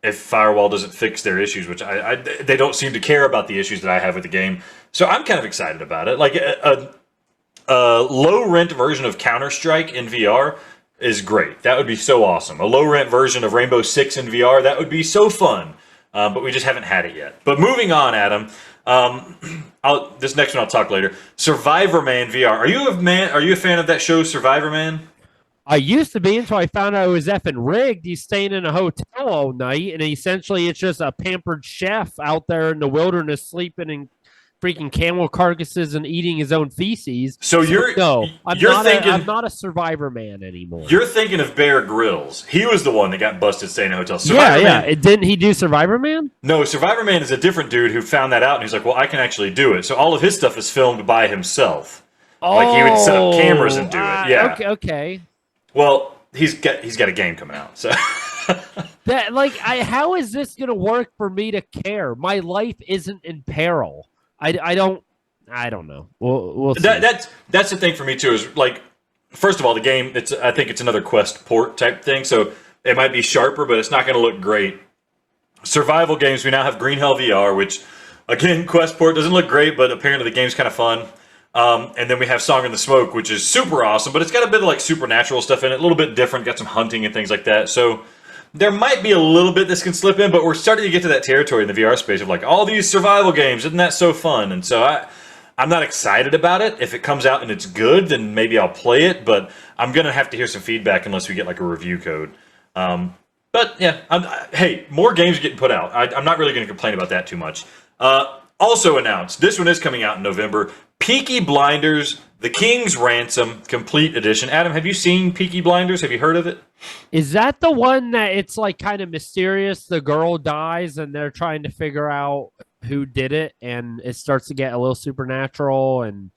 If Firewall doesn't fix their issues, which they don't seem to care about the issues that I have with the game. So I'm kind of excited about it. Like a low-rent version of Counter-Strike in VR is great. That would be so awesome. A low-rent version of Rainbow Six in VR, that would be so fun. But we just haven't had it yet. But moving on, Adam. This next one I'll talk later. Survivor Man VR. Are you a fan of that show, Survivor Man? I used to be until I found out it was effing rigged. He's staying in a hotel all night, and essentially it's just a pampered chef out there in the wilderness sleeping in freaking camel carcasses and eating his own feces. I'm not a Survivor Man anymore. You're thinking of Bear Grylls. He was the one that got busted staying in a hotel. Didn't he do Survivor Man? No, Survivor Man is a different dude who found that out, and he's like, well, I can actually do it. So all of his stuff is filmed by himself. Like he would set up cameras and do it. Yeah. Okay. Well, he's got a game coming out, so how is this gonna work for me to care? My life isn't in peril. I don't know. We'll see. That's the thing for me too. Is like, first of all, the game. I think it's another Quest port type thing, so it might be sharper, but it's not going to look great. Survival games. We now have Green Hell VR, which again, Quest port doesn't look great, but apparently the game's kind of fun. And then we have Song in the Smoke, which is super awesome, but it's got a bit of like supernatural stuff in it, a little bit different, got some hunting and things like that. So there might be a little bit this can slip in, but we're starting to get to that territory in the VR space of like all these survival games. Isn't that so fun? And so I'm not excited about it. If it comes out and it's good, then maybe I'll play it, but I'm going to have to hear some feedback unless we get like a review code. But yeah, hey, more games are getting put out. I'm not really going to complain about that too much. Also announced, this one is coming out in November, Peaky Blinders, The King's Ransom, Complete Edition. Adam, have you seen Peaky Blinders? Have you heard of it? Is that the one that it's like kind of mysterious? The girl dies and they're trying to figure out who did it, and it starts to get a little supernatural. And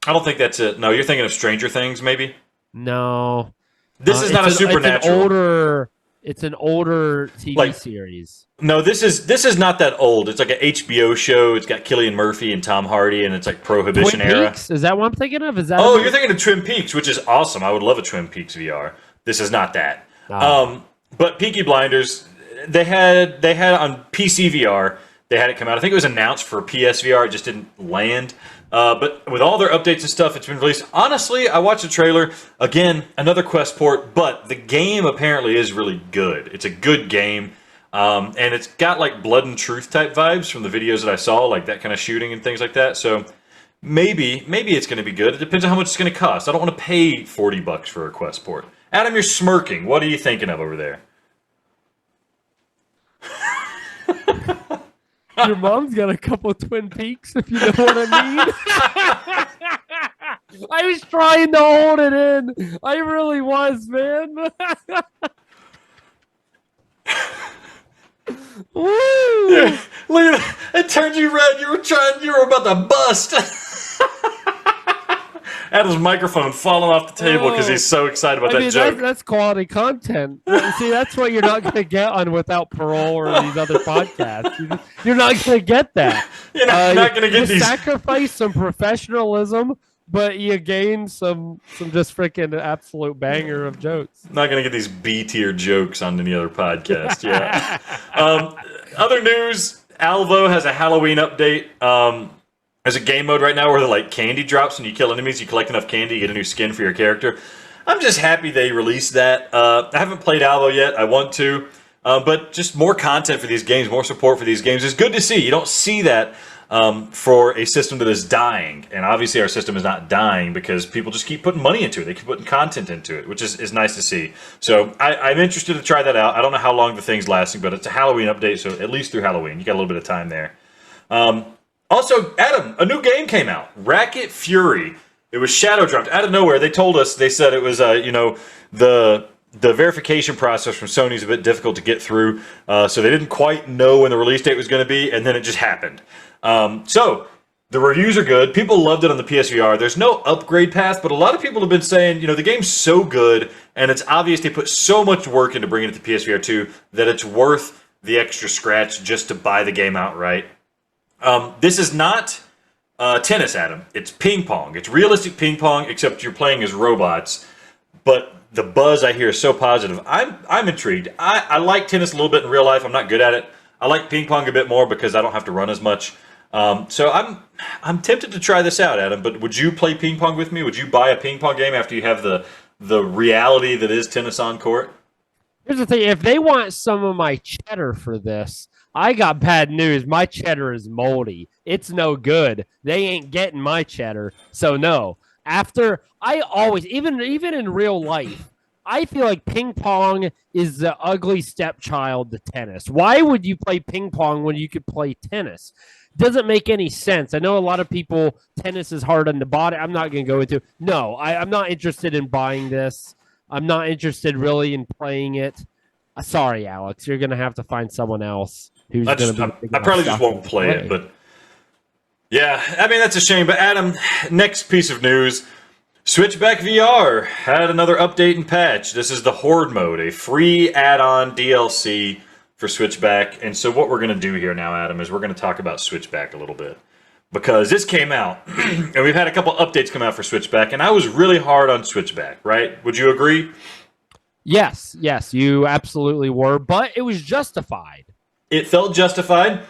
I don't think that's it. No, you're thinking of Stranger Things, maybe? no, This is not a supernatural. It's an older TV series. No, this is not that old. It's like an HBO show. It's got Cillian Murphy and Tom Hardy, and it's like Prohibition Twin era. Peaks? Is that what I'm thinking of? Is that? Oh, you're thinking of Twin Peaks, which is awesome. I would love a Twin Peaks VR. This is not that. But Peaky Blinders, they had on PC VR. They had it come out. I think it was announced for PSVR. It just didn't land. But with all their updates and stuff, it's been released. Honestly, I watched the trailer. Again, another Quest port, but the game apparently is really good. It's a good game. And it's got like Blood and Truth type vibes from the videos that I saw, like that kind of shooting and things like that. So maybe it's going to be good. It depends on how much it's going to cost. I don't want to pay $40 for a Quest port. Adam, you're smirking. What are you thinking of over there? Your mom's got a couple Twin Peaks, if you know what I mean. I was trying to hold it in. I really was, man. Woo! Yeah, look at it. It turned you red. You were about to bust. Adam's microphone falling off the table because he's so excited about that joke. That's quality content. See, that's what you're not going to get on Without Parole or these other podcasts. You're not going to get that. You're not going to get these. Sacrifice some professionalism, but you gain some just freaking absolute banger of jokes. Not going to get these B-tier jokes on any other podcast. Yeah. Other news: Alvo has a Halloween update. There's a game mode right now where like candy drops when you kill enemies. You collect enough candy, you get a new skin for your character. I'm just happy they released that. I haven't played Alvo yet. I want to. But just more content for these games, more support for these games is good to see. You don't see that for a system that is dying. And obviously our system is not dying because people just keep putting money into it. They keep putting content into it, which is nice to see. So I'm interested to try that out. I don't know how long the thing's lasting, but it's a Halloween update, so at least through Halloween. You got a little bit of time there. Also, Adam, a new game came out, Racket Fury. It was shadow dropped out of nowhere. They told us, they said it was, the verification process from Sony is a bit difficult to get through, so they didn't quite know when the release date was going to be, and then it just happened. So the reviews are good. People loved it on the PSVR. There's no upgrade path, but a lot of people have been saying, the game's so good, and it's obvious they put so much work into bringing it to PSVR2 that it's worth the extra scratch just to buy the game outright. This is not tennis, Adam. It's ping pong. It's realistic ping pong, except you're playing as robots. But the buzz I hear is so positive. I'm intrigued. I like tennis a little bit in real life. I'm not good at it. I like ping pong a bit more because I don't have to run as much. So I'm tempted to try this out, Adam. But would you play ping pong with me? Would you buy a ping pong game after you have the reality that is tennis on court? Here's the thing. If they want some of my cheddar for this, I got bad news. My cheddar is moldy. It's no good. They ain't getting my cheddar. So no. After I always, even in real life, I feel like ping pong is the ugly stepchild to tennis. Why would you play ping pong when you could play tennis? Doesn't make any sense. I know a lot of people, tennis is hard on the body. I'm not going to go into. No, I'm not interested in buying this. I'm not interested really in playing it. Sorry, Alex. You're going to have to find someone else. I probably just won't play it, but yeah, I mean, that's a shame. But Adam, next piece of news, Switchback VR had another update and patch. This is the Horde mode, a free add-on DLC for Switchback. And so what we're going to do here now, Adam, is we're going to talk about Switchback a little bit. Because this came out, and we've had a couple updates come out for Switchback, and I was really hard on Switchback, right? Would you agree? Yes, you absolutely were, but it was justified. It felt justified.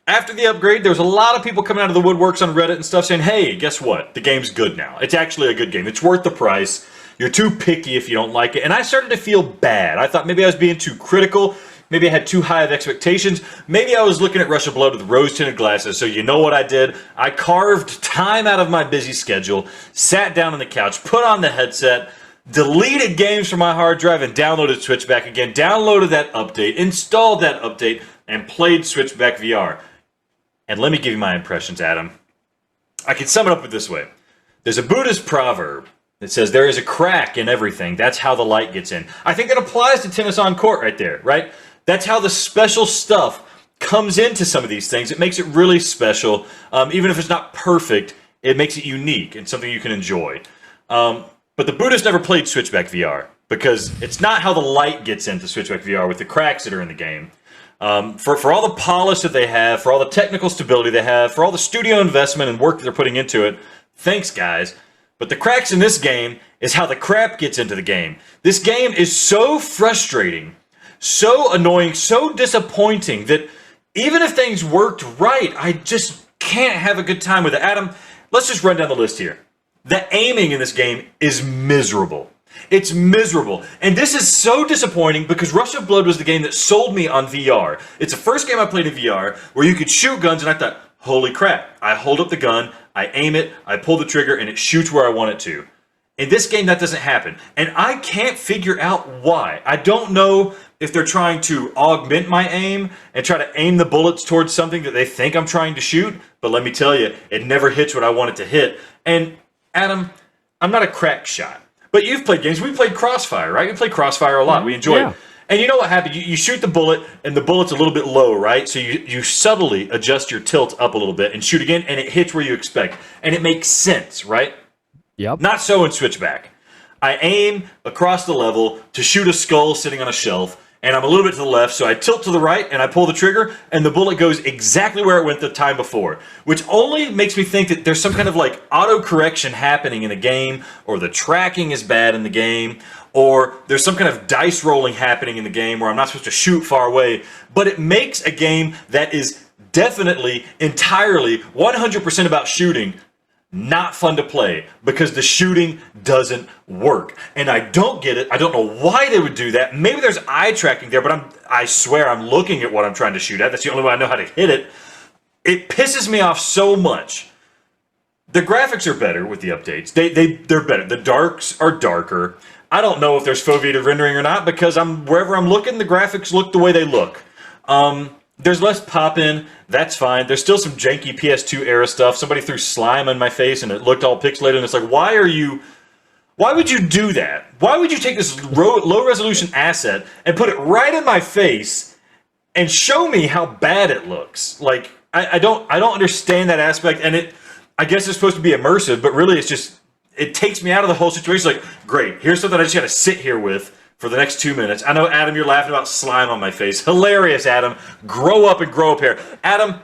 After the upgrade, there was a lot of people coming out of the woodworks on Reddit and stuff saying, hey, guess what? The game's good now. It's actually a good game. It's worth the price. You're too picky if you don't like it. And I started to feel bad. I thought maybe I was being too critical. Maybe I had too high of expectations. Maybe I was looking at Rush of Blood with rose-tinted glasses. So you know what I did? I carved time out of my busy schedule, sat down on the couch, put on the headset, deleted games from my hard drive, and downloaded Switchback again. Downloaded that update, installed that update, and played Switchback VR. And let me give you my impressions, Adam. I can sum it up this way. There's a Buddhist proverb that says there is a crack in everything. That's how the light gets in. I think that applies to tennis on court right there, right? That's how the special stuff comes into some of these things. It makes it really special. Even if it's not perfect, it makes it unique and something you can enjoy. But the Buddhists never played Switchback VR because it's not how the light gets into Switchback VR with the cracks that are in the game. For all the polish that they have, for all the technical stability they have, for all the studio investment and work that they're putting into it, thanks, guys. But the cracks in this game is how the crap gets into the game. This game is so frustrating, so annoying, so disappointing that even if things worked right, I just can't have a good time with it. Adam, let's just run down the list here. The aiming in this game is miserable. It's miserable. And this is so disappointing because Rush of Blood was the game that sold me on VR. It's the first game I played in VR where you could shoot guns and I thought, holy crap, I hold up the gun, I aim it, I pull the trigger, and it shoots where I want it to. In this game, that doesn't happen. And I can't figure out why. I don't know if they're trying to augment my aim and try to aim the bullets towards something that they think I'm trying to shoot, but let me tell you, it never hits what I want it to hit. And Adam, I'm not a crack shot. But you've played games. We played Crossfire, right? We played Crossfire a lot. We enjoy it. And you know what happened? You shoot the bullet, and the bullet's a little bit low, right? So you subtly adjust your tilt up a little bit and shoot again, and it hits where you expect. And it makes sense, right? Yep. Not so in Switchback. I aim across the level to shoot a skull sitting on a shelf, and I'm a little bit to the left, so I tilt to the right, and I pull the trigger, and the bullet goes exactly where it went the time before, which only makes me think that there's some kind of like auto-correction happening in the game, or the tracking is bad in the game, or there's some kind of dice rolling happening in the game where I'm not supposed to shoot far away, but it makes a game that is definitely, entirely, 100% about shooting not fun to play because the shooting doesn't work. And I don't get it. I don't know why they would do that. Maybe there's eye tracking there, but I swear I'm looking at what I'm trying to shoot at. That's the only way I know how to hit it. It pisses me off so much. The graphics are better with the updates. They're better. The darks are darker. I don't know if there's foveated rendering or not because wherever I'm looking, the graphics look the way they look. There's less pop-in. That's fine. There's still some janky PS2 era stuff. Somebody threw slime on my face and it looked all pixelated. And it's like, why would you do that? Why would you take this low-resolution asset and put it right in my face and show me how bad it looks? Like, I don't understand that aspect. And I guess it's supposed to be immersive, but really it's just, it takes me out of the whole situation. It's like, great, here's something I just got to sit here with for the next 2 minutes. I know, Adam, you're laughing about slime on my face. Hilarious, Adam. Grow up and grow a pair. Adam,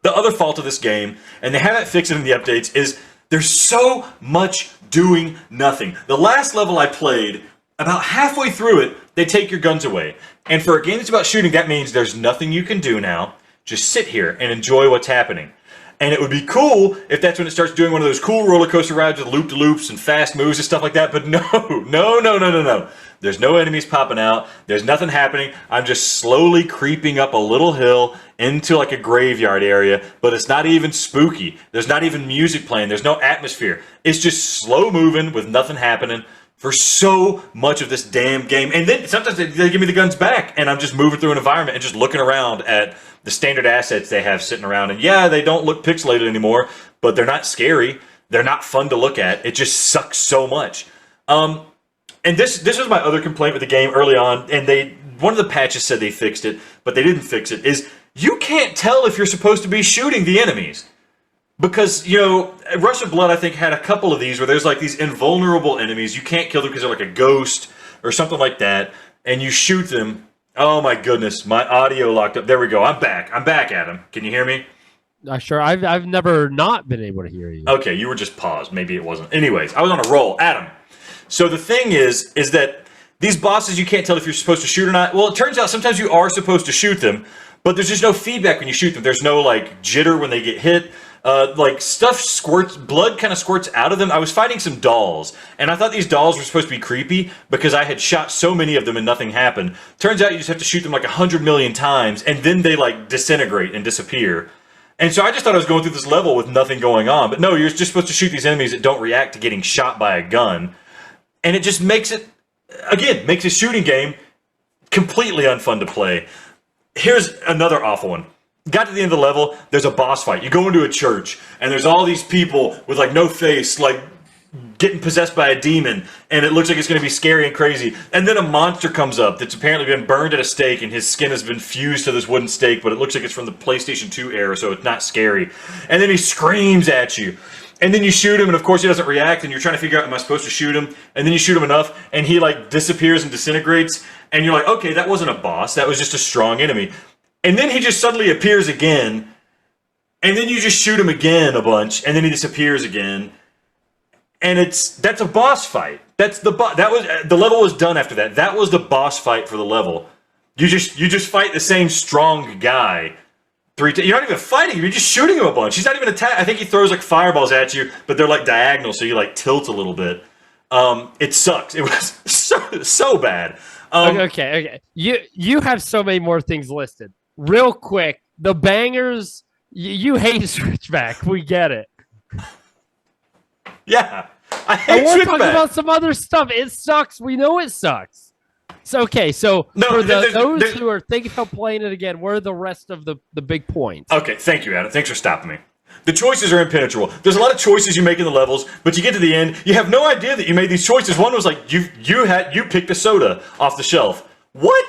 the other fault of this game, and they haven't fixed it in the updates, is there's so much doing nothing. The last level I played, about halfway through it, they take your guns away. And for a game that's about shooting, that means there's nothing you can do now. Just sit here and enjoy what's happening. And it would be cool if that's when it starts doing one of those cool roller coaster rides with loop-de-loops and fast moves and stuff like that. But no. There's no enemies popping out. There's nothing happening. I'm just slowly creeping up a little hill into like a graveyard area. But it's not even spooky. There's not even music playing. There's no atmosphere. It's just slow moving with nothing happening for so much of this damn game. And then sometimes they give me the guns back and I'm just moving through an environment and just looking around at the standard assets they have sitting around. And yeah, they don't look pixelated anymore, but they're not scary. They're not fun to look at. It just sucks so much. And this was my other complaint with the game early on, and one of the patches said they fixed it, but they didn't fix it, is you can't tell if you're supposed to be shooting the enemies. Because, you know, Rush of Blood, I think, had a couple of these where there's like these invulnerable enemies. You can't kill them because they're like a ghost or something like that, and you shoot them. Oh my goodness, my audio locked up. There we go. I'm back, Adam. Can you hear me? Sure. I've never not been able to hear you. Okay, you were just paused. Maybe it wasn't. Anyways, I was on a roll. Adam. So the thing is that these bosses, you can't tell if you're supposed to shoot or not. Well, it turns out sometimes you are supposed to shoot them, but there's just no feedback when you shoot them. There's no, like, jitter when they get hit. Like, stuff squirts, blood kind of squirts out of them. I was fighting some dolls, and I thought these dolls were supposed to be creepy because I had shot so many of them and nothing happened. Turns out you just have to shoot them like 100 million times, and then they, like, disintegrate and disappear. And so I just thought I was going through this level with nothing going on. But no, you're just supposed to shoot these enemies that don't react to getting shot by a gun. And it just makes it, again, makes a shooting game completely unfun to play. Here's another awful one. got to the end of the level, there's a boss fight. You go into a church, and there's all these people with like no face, like getting possessed by a demon, and it looks like it's going to be scary and crazy. And then a monster comes up that's apparently been burned at a stake, and his skin has been fused to this wooden stake, but it looks like it's from the PlayStation 2 era, so it's not scary. And then he screams at you. And then you shoot him, and of course he doesn't react, and you're trying to figure out, am I supposed to shoot him? And then you shoot him enough, and he like disappears and disintegrates, and you're like, okay, that wasn't a boss, that was just a strong enemy. And then he just suddenly appears again, and then you just shoot him again a bunch, and then he disappears again. And that's a boss fight. The level was done after that. That was the boss fight for the level. You just fight the same strong guy 3 times. You're not even fighting him. You're just shooting him a bunch. He's not even attacking. I think he throws like fireballs at you, but they're like diagonal, so you like tilt a little bit. It sucks. It was so bad. Okay. You have so many more things listed. Real quick, the bangers. You hate Switchback. We get it. Yeah, I hate want to Switchback. talk about some other stuff. It sucks. We know it sucks. So for those who are thinking about playing it again, what are the rest of the big points? Okay, thank you, Adam. Thanks for stopping me. The choices are impenetrable. There's a lot of choices you make in the levels, but you get to the end, you have no idea that you made these choices. One was like you picked a soda off the shelf. What?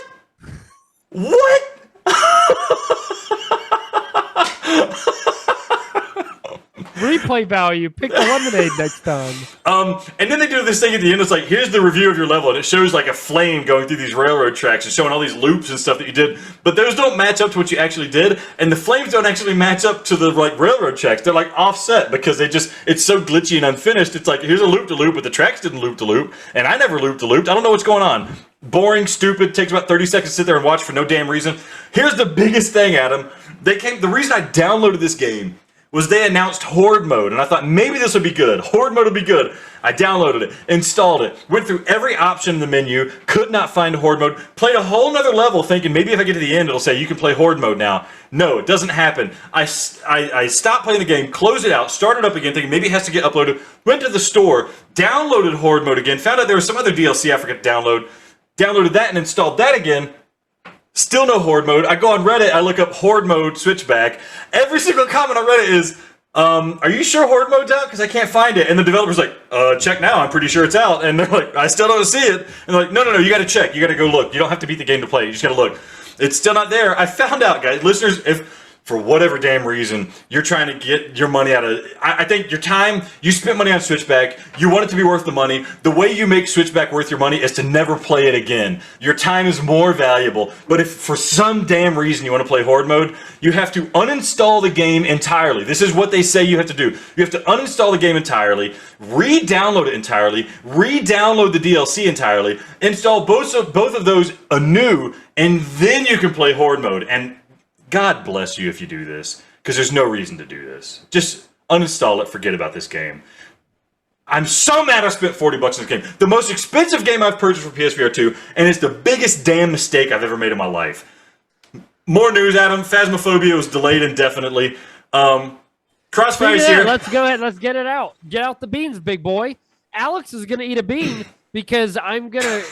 Replay value. Pick the lemonade next time. And then they do this thing at the end. It's like, here's the review of your level, and it shows like a flame going through these railroad tracks and showing all these loops and stuff that you did. But those don't match up to what you actually did, and the flames don't actually match up to the like railroad tracks. They're like offset because it's so glitchy and unfinished. It's like, here's a loop to loop, but the tracks didn't loop to loop, and I never looped to looped. I don't know what's going on. Boring, stupid. Takes about 30 seconds to sit there and watch for no damn reason. Here's the biggest thing, Adam. The reason I downloaded this game was they announced Horde mode, and I thought maybe this would be good. Horde mode would be good. I downloaded it, installed it, went through every option in the menu, could not find Horde mode, played a whole nother level thinking maybe if I get to the end it'll say you can play Horde mode now. No, it doesn't happen. I stopped playing the game, closed it out, started up again thinking maybe it has to get uploaded, went to the store, downloaded Horde mode again, found out there was some other DLC I forgot to download, downloaded that and installed that again. Still no Horde mode. I go on Reddit, I look up Horde mode Switchback. Every single comment on Reddit is, are you sure Horde mode's out? Because I can't find it. And the developer's like, check now, I'm pretty sure it's out. And they're like, I still don't see it. And they're like, no, you gotta check. You gotta go look. You don't have to beat the game to play. You just gotta look. It's still not there. I found out, guys. Listeners, if for whatever damn reason you're trying to get your money out of, I think your time, you spent money on Switchback, you want it to be worth the money. The way you make Switchback worth your money is to never play it again. Your time is more valuable. But if for some damn reason you want to play Horde mode, you have to uninstall the game entirely. This is what they say you have to do. You have to uninstall the game entirely, re-download it entirely, re-download the DLC entirely, install both of those anew, and then you can play Horde mode. And God bless you if you do this, because there's no reason to do this. Just uninstall it, forget about this game. I'm so mad I spent $40 on this game. The most expensive game I've purchased for PSVR2, and it's the biggest damn mistake I've ever made in my life. More news, Adam. Phasmophobia was delayed indefinitely. Crossfire is here. Let's go ahead. Let's get it out. Get out the beans, big boy. Alex is going to eat a bean because I'm going to...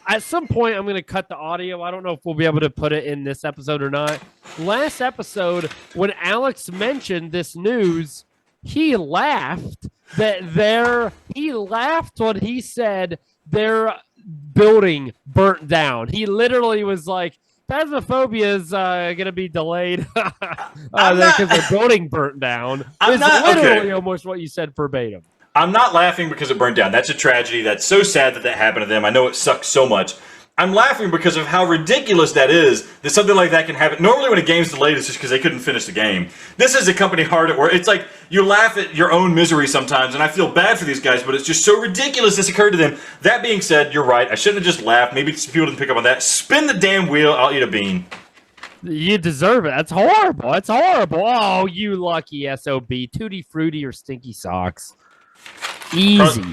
At some point, I'm going to cut the audio. I don't know if we'll be able to put it in this episode or not. Last episode, when Alex mentioned this news, he laughed He laughed when he said their building burnt down. He was like, Phasmophobia is going to be delayed because their building burnt down. It's literally almost what you said verbatim. I'm not laughing because it burned down. That's a tragedy. That's so sad that happened to them. I know it sucks so much. I'm laughing because of how ridiculous that is, that something like that can happen. Normally when a game's delayed, it's just because they couldn't finish the game. This is a company hard at work. It's like you laugh at your own misery sometimes, and I feel bad for these guys, but it's just so ridiculous this occurred to them. That being said, you're right. I shouldn't have just laughed. Maybe people didn't pick up on that. Spin the damn wheel. I'll eat a bean. You deserve it. That's horrible. That's horrible. Oh, you lucky SOB. Tutti Frutti or Stinky Socks. Easy.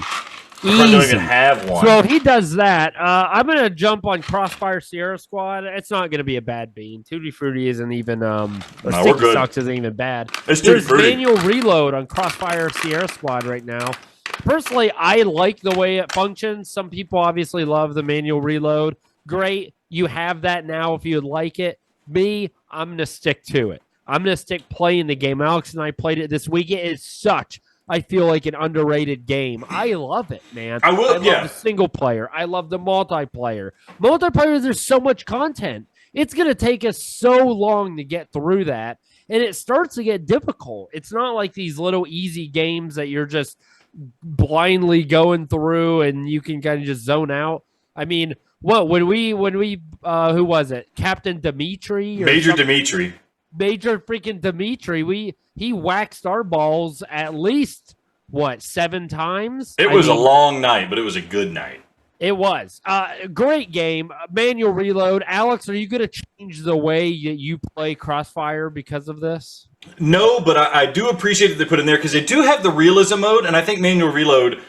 I don't even have one. So he does that. I'm going to jump on Crossfire Sierra Squad. It's not going to be a bad bean. Tutti Frutti isn't even, Stinky Socks isn't even bad. There's manual reload on Crossfire Sierra Squad right now. Personally, I like the way it functions. Some people obviously love the manual reload. Great. You have that now if you'd like it. Me, I'm going to stick to it. I'm going to stick playing the game. Alex and I played it this weekend. It's such, I feel like, an underrated game. I love it, man. I will, I love the single player. I love the multiplayer. Multiplayer, there's so much content. It's going to take us so long to get through that, and it starts to get difficult. It's not like these little easy games that you're just blindly going through and you can kind of just zone out. I mean, what when we who was it? Captain Dimitri or Major Dimitri. Major freaking Dimitri. He waxed our balls at least 7 times. It was a long night, but it was a good night. It was great game. Manual reload. Alex, are you going to change the way you play Crossfire because of this? No, but I do appreciate that they put in there because they do have the realism mode, and I think manual reload.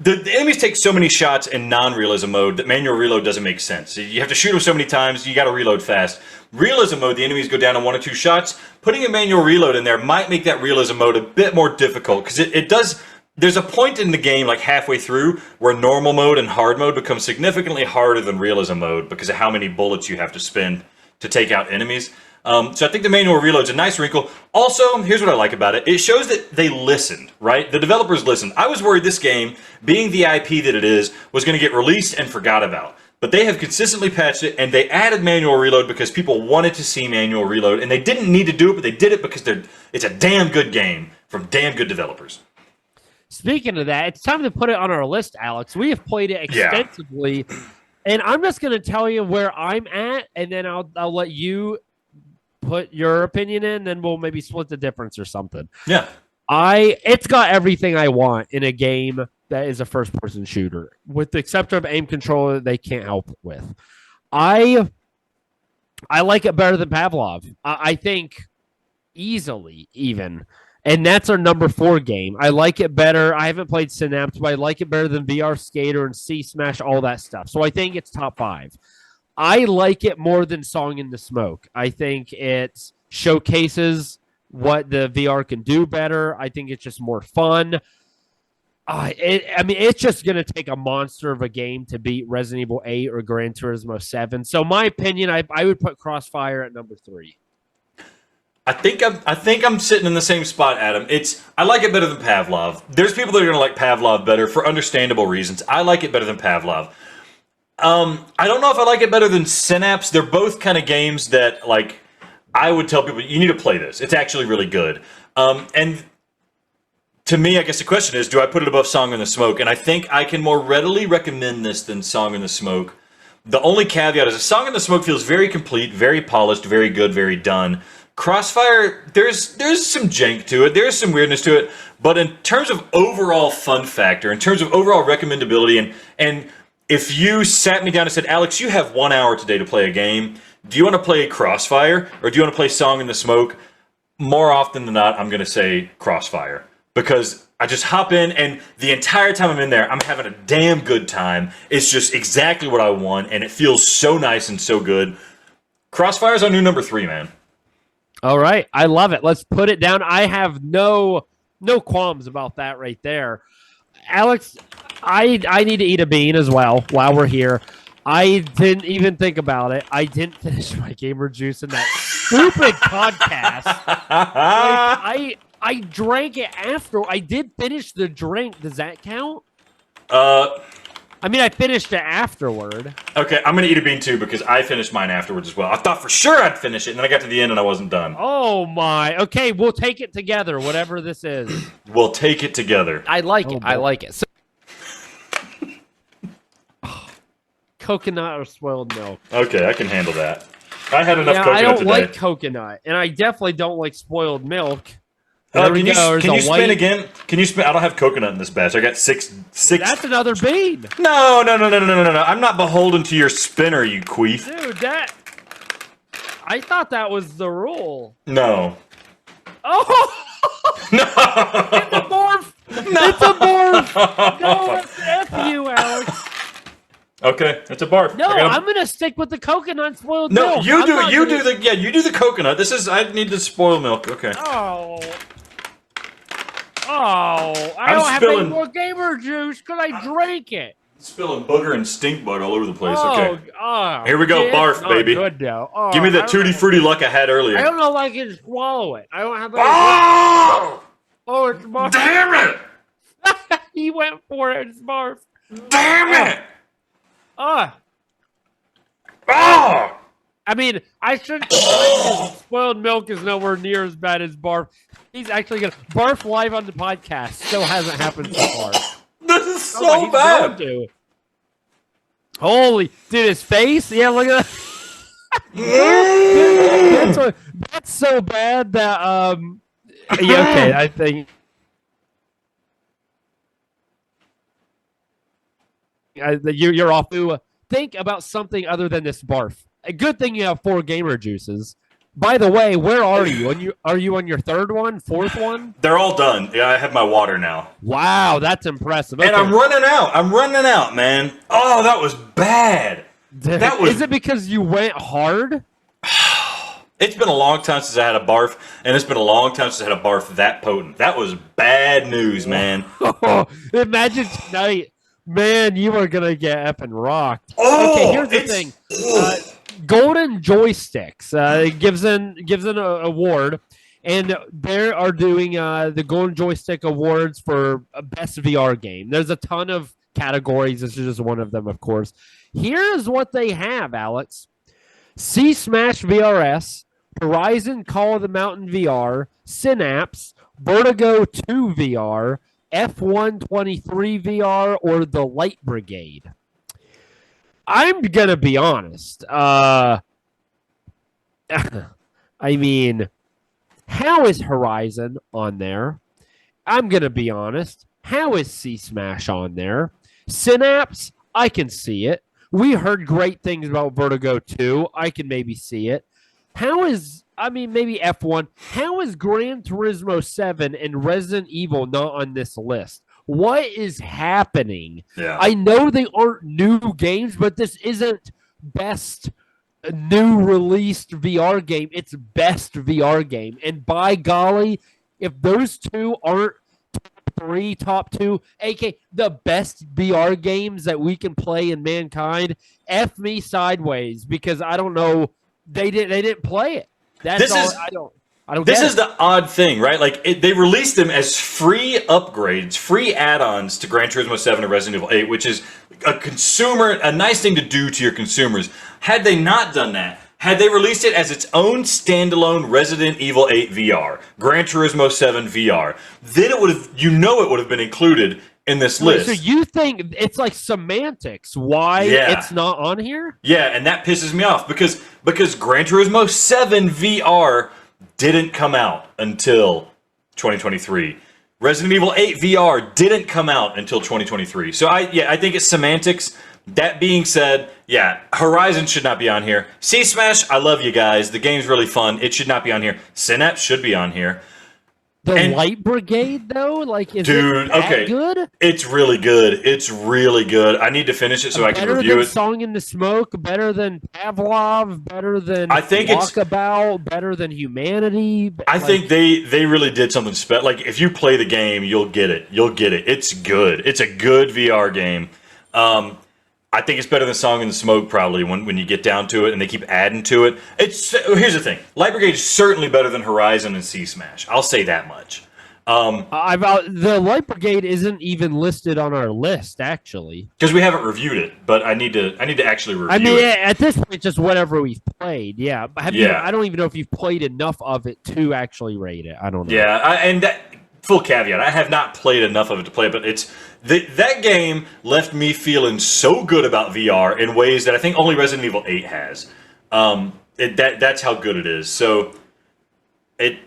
The enemies take so many shots in non-realism mode that manual reload doesn't make sense. You have to shoot them so many times, you got to reload fast. Realism mode, the enemies go down in 1 or 2 shots. Putting a manual reload in there might make that realism mode a bit more difficult because it does. There's a point in the game, like halfway through, where normal mode and hard mode become significantly harder than realism mode because of how many bullets you have to spend to take out enemies. So I think the manual reload's a nice wrinkle. Also, here's what I like about it. It shows that they listened, right? The developers listened. I was worried this game, being the IP that it is, was going to get released and forgot about. But they have consistently patched it, and they added manual reload because people wanted to see manual reload, and they didn't need to do it, but they did it because it's a damn good game from damn good developers. Speaking of that, it's time to put it on our list, Alex. We have played it extensively, and I'm just going to tell you where I'm at, and then I'll let you put your opinion in, then we'll maybe split the difference or something. Yeah. It's got everything I want in a game that is a first-person shooter, with the exception of aim controller they can't help with. I like it better than Pavlov. I think easily even. And that's our number 4 game. I like it better. I haven't played Synapse, but I like it better than VR Skater and C Smash, all that stuff. So I think it's top 5. I like it more than Song in the Smoke. I think it showcases what the VR can do better. I think it's just more fun. It's just going to take a monster of a game to beat Resident Evil 8 or Gran Turismo 7. So my opinion, I would put Crossfire at number 3. I think I'm sitting in the same spot, Adam. I like it better than Pavlov. There's people that are going to like Pavlov better for understandable reasons. I like it better than Pavlov. I don't know if I like it better than Synapse. They're both kind of games that, like, I would tell people, you need to play this. It's actually really good. And to me, I guess the question is, do I put it above Song in the Smoke? And I think I can more readily recommend this than Song in the Smoke. The only caveat is a Song in the Smoke feels very complete, very polished, very good, very done. Crossfire, there's some jank to it, there's some weirdness to it, but in terms of overall fun factor, in terms of overall recommendability, and if you sat me down and said, Alex, you have 1 hour today to play a game, do you want to play Crossfire or do you want to play Song in the Smoke? More often than not, I'm going to say Crossfire because I just hop in and the entire time I'm in there, I'm having a damn good time. It's just exactly what I want and it feels so nice and so good. Crossfire's our new number 3, man. All right. I love it. Let's put it down. I have no qualms about that right there. Alex, I need to eat a bean as well while we're here. I didn't even think about it. I didn't finish my gamer juice in that stupid podcast. Like, I drank it after. I did finish the drink. Does that count? I mean, I finished it afterward. Okay, I'm going to eat a bean too because I finished mine afterwards as well. I thought for sure I'd finish it, and then I got to the end and I wasn't done. Oh, my. Okay, we'll take it together, whatever this is. We'll take it together. I like it. I like it. So, coconut or spoiled milk. Okay, I can handle that. I had enough coconut today. I don't like coconut, and I definitely don't like spoiled milk. Can you spin again? Can you spin? I don't have coconut in this batch. I got six. That's another bean. No. I'm not beholden to your spinner, you queef. Dude, I thought that was the rule. No. Oh! No! It's a morph! No! It's a morph! No, it's F you, Alex. Okay, it's a barf. No, I'm gonna stick with the coconut spoiled milk. No, you do the coconut. I need the spoiled milk. Okay. I don't have any more gamer juice because I drank it. Spilling booger and stink bug all over the place. Oh, Okay. oh, Here we go, it's barf, not baby. Good now. Oh, Give me the Tutti Frutti luck I had earlier. I don't know if I can swallow it. I don't have. Oh! Oh, it's barf. Damn it! He went for it. It's barf. Damn it! Ah. Oh! I mean, I should. Spoiled milk is nowhere near as bad as barf. He's actually gonna barf live on the podcast. Still hasn't happened so far. This is so bad. Holy, dude, his face. Yeah, look at that. That's so bad that Yeah, okay, I think. You're off to think about something other than this barf. A good thing you have 4 gamer juices. By the way, where are you? Are you on your 3rd one, 4th one? They're all done. Yeah, I have my water now. Wow, that's impressive. Okay. And I'm running out, man. Oh, that was bad. That was. Is it because you went hard? It's been a long time since I had a barf, and it's been a long time since I had a barf that potent. That was bad news, man. Imagine tonight, man, you are gonna get effing rocked. Oh, okay, here's the thing. Golden Joysticks gives an award, and they are doing the Golden Joystick Awards for best VR game. There's a ton of categories. This is just one of them, of course. Here's what they have, Alex: C Smash VRS, Horizon Call of the Mountain VR, Synapse, Vertigo 2 VR, F123 VR, or the Light Brigade. I'm gonna be honest. I mean, how is Horizon on there? I'm gonna be honest. How is C Smash on there? Synapse, I can see it. We heard great things about Vertigo 2. I can maybe see it. How is, maybe F1. How is Gran Turismo 7 and Resident Evil not on this list? What is happening? Yeah. I know they aren't new games, but this isn't best new released VR game. It's best VR game. And by golly, if those two aren't top 2, aka the best VR games that we can play in mankind, F me sideways, because I don't know. They didn't play it. I don't. This is the odd thing, right? Like they released them as free upgrades, free add-ons to Gran Turismo 7 and Resident Evil 8, which is a nice thing to do to your consumers. Had they not done that, had they released it as its own standalone Resident Evil 8 VR, Gran Turismo 7 VR, then it would have been included in this list. So you think it's like semantics? Why it's not on here? Yeah, and that pisses me off because Gran Turismo 7 VR didn't come out until 2023. Resident Evil 8 VR didn't come out until 2023. So I think it's semantics. That being said, yeah, Horizon should not be on here. C Smash, I love you guys. The game's really fun. It should not be on here. Synapse should be on here. Light Brigade, though? Like, is it that good? It's really good. It's really good. I need to finish it so I can review it. Better than Song in the Smoke, better than Pavlov, better than Walkabout, better than Humanity. I think they really did something special. Like, if you play the game, you'll get it. It's good. It's a good VR game. I think it's better than Song in the Smoke, probably, when you get down to it and they keep adding to it. Here's the thing. Light Brigade is certainly better than Horizon and C Smash. I'll say that much. The Light Brigade isn't even listed on our list, actually. Because we haven't reviewed it, but I need to actually review it. At this point, just whatever we've played, yeah. I don't even know if you've played enough of it to actually rate it. I don't know. Yeah, full caveat, I have not played enough of it to play it, but that game left me feeling so good about VR in ways that I think only Resident Evil 8 has. That's how good it is. So it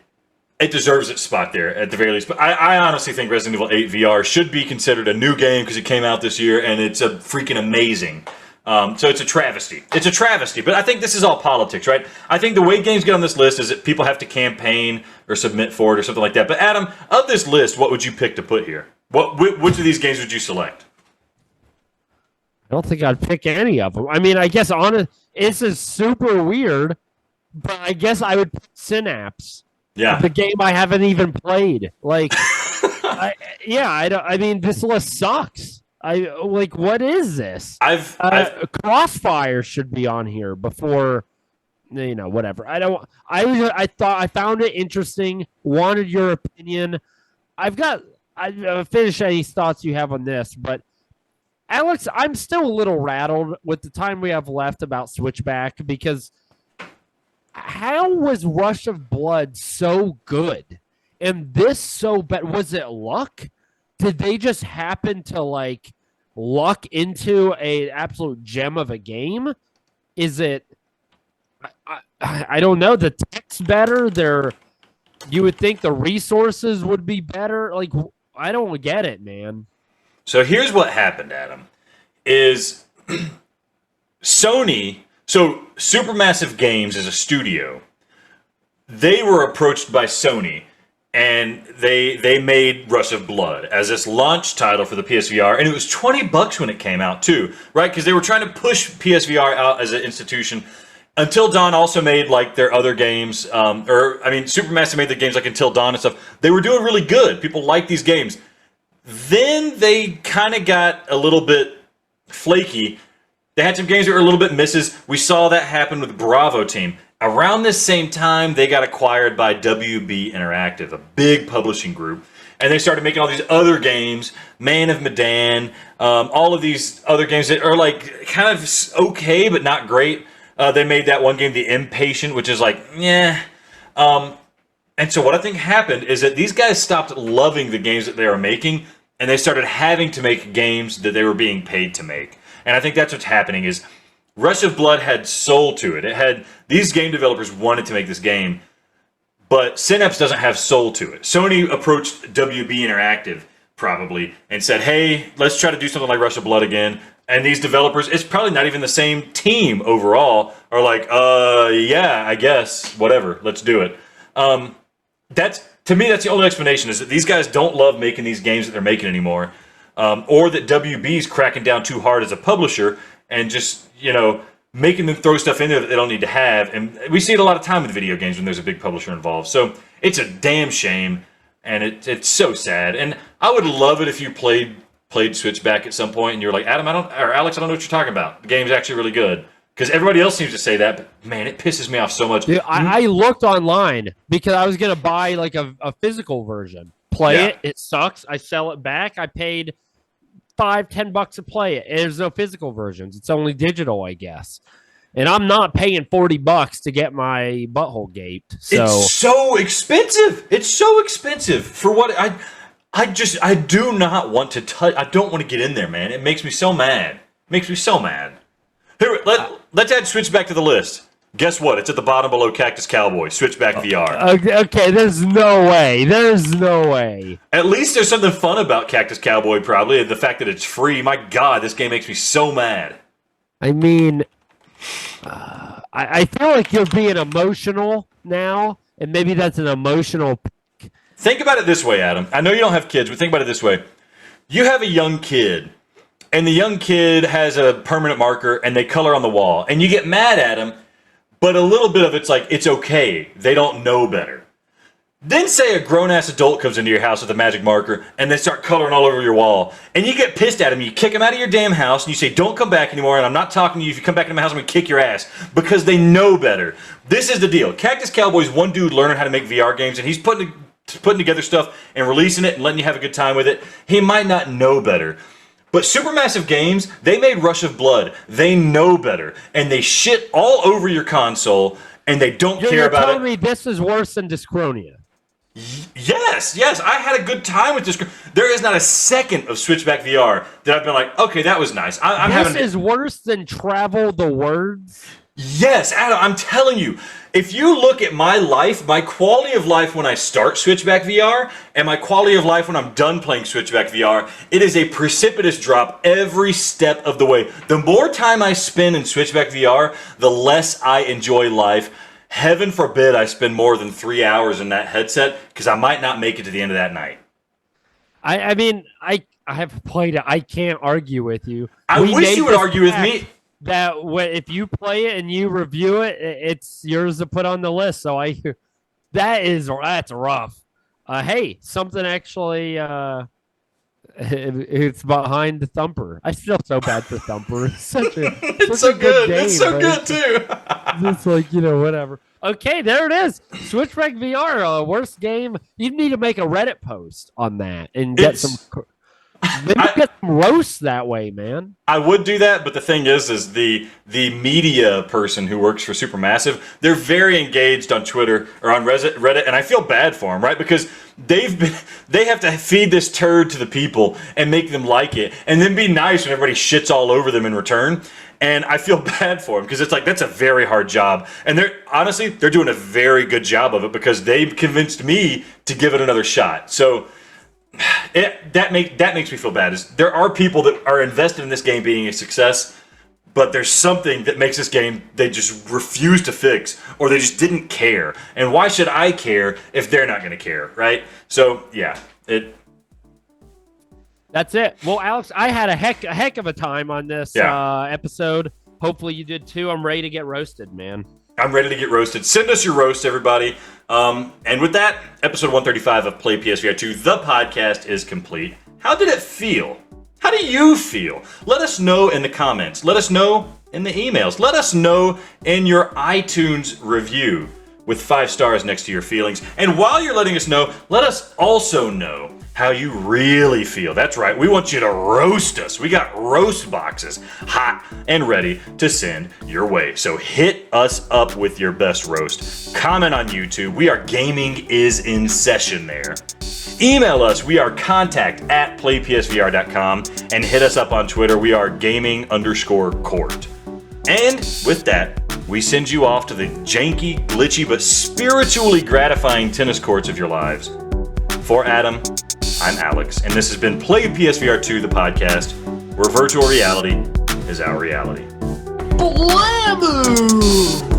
deserves its spot there at the very least. But I honestly think Resident Evil 8 VR should be considered a new game because it came out this year and it's a freaking amazing. So it's a travesty. It's a travesty. But I think this is all politics, right? I think the way games get on this list is that people have to campaign or submit for it or something like that. But Adam, of this list, what would you pick to put here? Which of these games would you select? I don't think I'd pick any of them. I mean, I guess this is super weird, but I guess I would pick Synapse. Yeah. The game I haven't even played. Like, this list sucks. What is this? I've Crossfire should be on here before, whatever. I thought I found it interesting. Wanted your opinion. I finish any thoughts you have on this, but Alex, I'm still a little rattled with the time we have left about Switchback because how was Rush of Blood so good and this so bad? Was it luck? Did they just happen to luck into a absolute gem of a game? Is it? I don't know. The tech's better. You would think the resources would be better. I don't get it, man. So here's what happened, Adam, is Sony, so Supermassive Games is a studio. They were approached by Sony, and they made Rush of Blood as this launch title for the PSVR, and it was $20 when it came out too, right? Because they were trying to push PSVR out as an institution. Until Dawn also made their other games, Supermassive made the games like Until Dawn and stuff. They were doing really good. People liked these games. Then they kind of got a little bit flaky. They had some games that were a little bit misses. We saw that happen with Bravo Team. Around this same time, they got acquired by WB Interactive, a big publishing group. And they started making all these other games, Man of Medan, all of these other games that are kind of okay, but not great. They made that one game, The Impatient, which is yeah. And so what I think happened is that these guys stopped loving the games that they were making, and they started having to make games that they were being paid to make. And I think that's what's happening is Rush of Blood had soul to it. These game developers wanted to make this game, but Synapse doesn't have soul to it. Sony approached WB Interactive probably and said, hey, let's try to do something like Rush of Blood again. And these developers, it's probably not even the same team overall, are yeah, I guess, whatever, let's do it. To me, that's the only explanation, is that these guys don't love making these games that they're making anymore, or that WB's cracking down too hard as a publisher and just, making them throw stuff in there that they don't need to have. And we see it a lot of time with video games when there's a big publisher involved. So it's a damn shame, and it's so sad. And I would love it if you played Switchback at some point and you're like, Alex, I don't know what you're talking about. The game's actually really good. Because everybody else seems to say that, but man, it pisses me off so much. Dude, I looked online because I was going to buy a physical version. Play it. It sucks. I sell it back. I paid $5-10 to play it. There's no physical versions. It's only digital, I guess. And I'm not paying $40 to get my butthole gaped. So it's so expensive. It's so expensive for what I do not want to touch. I don't want to get in there, man. It makes me so mad. Here, let's add Switchback to the list. Guess what? It's at the bottom below Cactus Cowboy, Switchback VR. Okay, there's no way. At least there's something fun about Cactus Cowboy, probably. The fact that it's free. My God, this game makes me so mad. I mean, I feel like you're being emotional now, and maybe that's an emotional... Think about it this way, Adam. I know you don't have kids, but think about it this way. You have a young kid, and the young kid has a permanent marker, and they color on the wall, and you get mad at him, but a little bit of it's it's okay. They don't know better. Then say a grown-ass adult comes into your house with a magic marker, and they start coloring all over your wall, and you get pissed at him, you kick him out of your damn house, and you say, don't come back anymore, and I'm not talking to you. If you come back into my house, I'm going to kick your ass, because they know better. This is the deal. Cactus Cowboy's one dude learning how to make VR games, and he's putting together stuff and releasing it and letting you have a good time with it. He might not know better. But Supermassive Games, they made Rush of Blood. They know better. And they shit all over your console, and they don't care about it. You're telling me this is worse than Discronia? Yes. I had a good time with this. There is not a second of Switchback VR that I've been like, okay, that was nice. This is worse than Travel the Words? Yes, Adam, I'm telling you. If you look at my life, my quality of life when I start Switchback VR and my quality of life when I'm done playing Switchback VR, it is a precipitous drop every step of the way. The more time I spend in Switchback VR, the less I enjoy life. Heaven forbid I spend more than 3 hours in that headset, because I might not make it to the end of that night. I mean, I have played it. I can't argue with you. I wish you would argue with me. That if you play it and you review it, it's yours to put on the list. So that's rough. Hey, something actually It's behind the Thumper. I feel so bad for Thumper. It's such a It's such so a good good. game, It's so but good too. it's like, whatever. Okay, there it is. Switchback VR, worst game. You need to make a Reddit post on that and get maybe get some roasts that way, man. I would do that, but the thing is the media person who works for Supermassive, they're very engaged on Twitter or on Reddit, and I feel bad for them, right? Because they have to feed this turd to the people and make them like it, and then be nice when everybody shits all over them in return. And I feel bad for them because it's like that's a very hard job, and they're doing a very good job of it because they've convinced me to give it another shot. So. That makes me feel bad. Is there are people that are invested in this game being a success, but there's something that makes this game they just refuse to fix, or they just didn't care. And why should I care if they're not going to care, right? So yeah, That's it. Well, Alex, I had a heck of a time on this episode. Hopefully you did too. I'm ready to get roasted, man. I'm ready to get roasted. Send us your roast, everybody. And with that, episode 135 of Play PSVR2, the podcast is complete. How did it feel? How do you feel? Let us know in the comments. Let us know in the emails. Let us know in your iTunes review with 5 stars next to your feelings. And while you're letting us know, let us also know how you really feel. That's right, we want you to roast us. We got roast boxes hot and ready to send your way. So hit us up with your best roast. Comment on YouTube. We are Gaming is in Session there. Email us. We are contact@playpsvr.com, and hit us up on Twitter. We are gaming_court. And with that, we send you off to the janky, glitchy, but spiritually gratifying tennis courts of your lives. For Adam, I'm Alex, and this has been Play PSVR2, the podcast, where virtual reality is our reality. Blammo!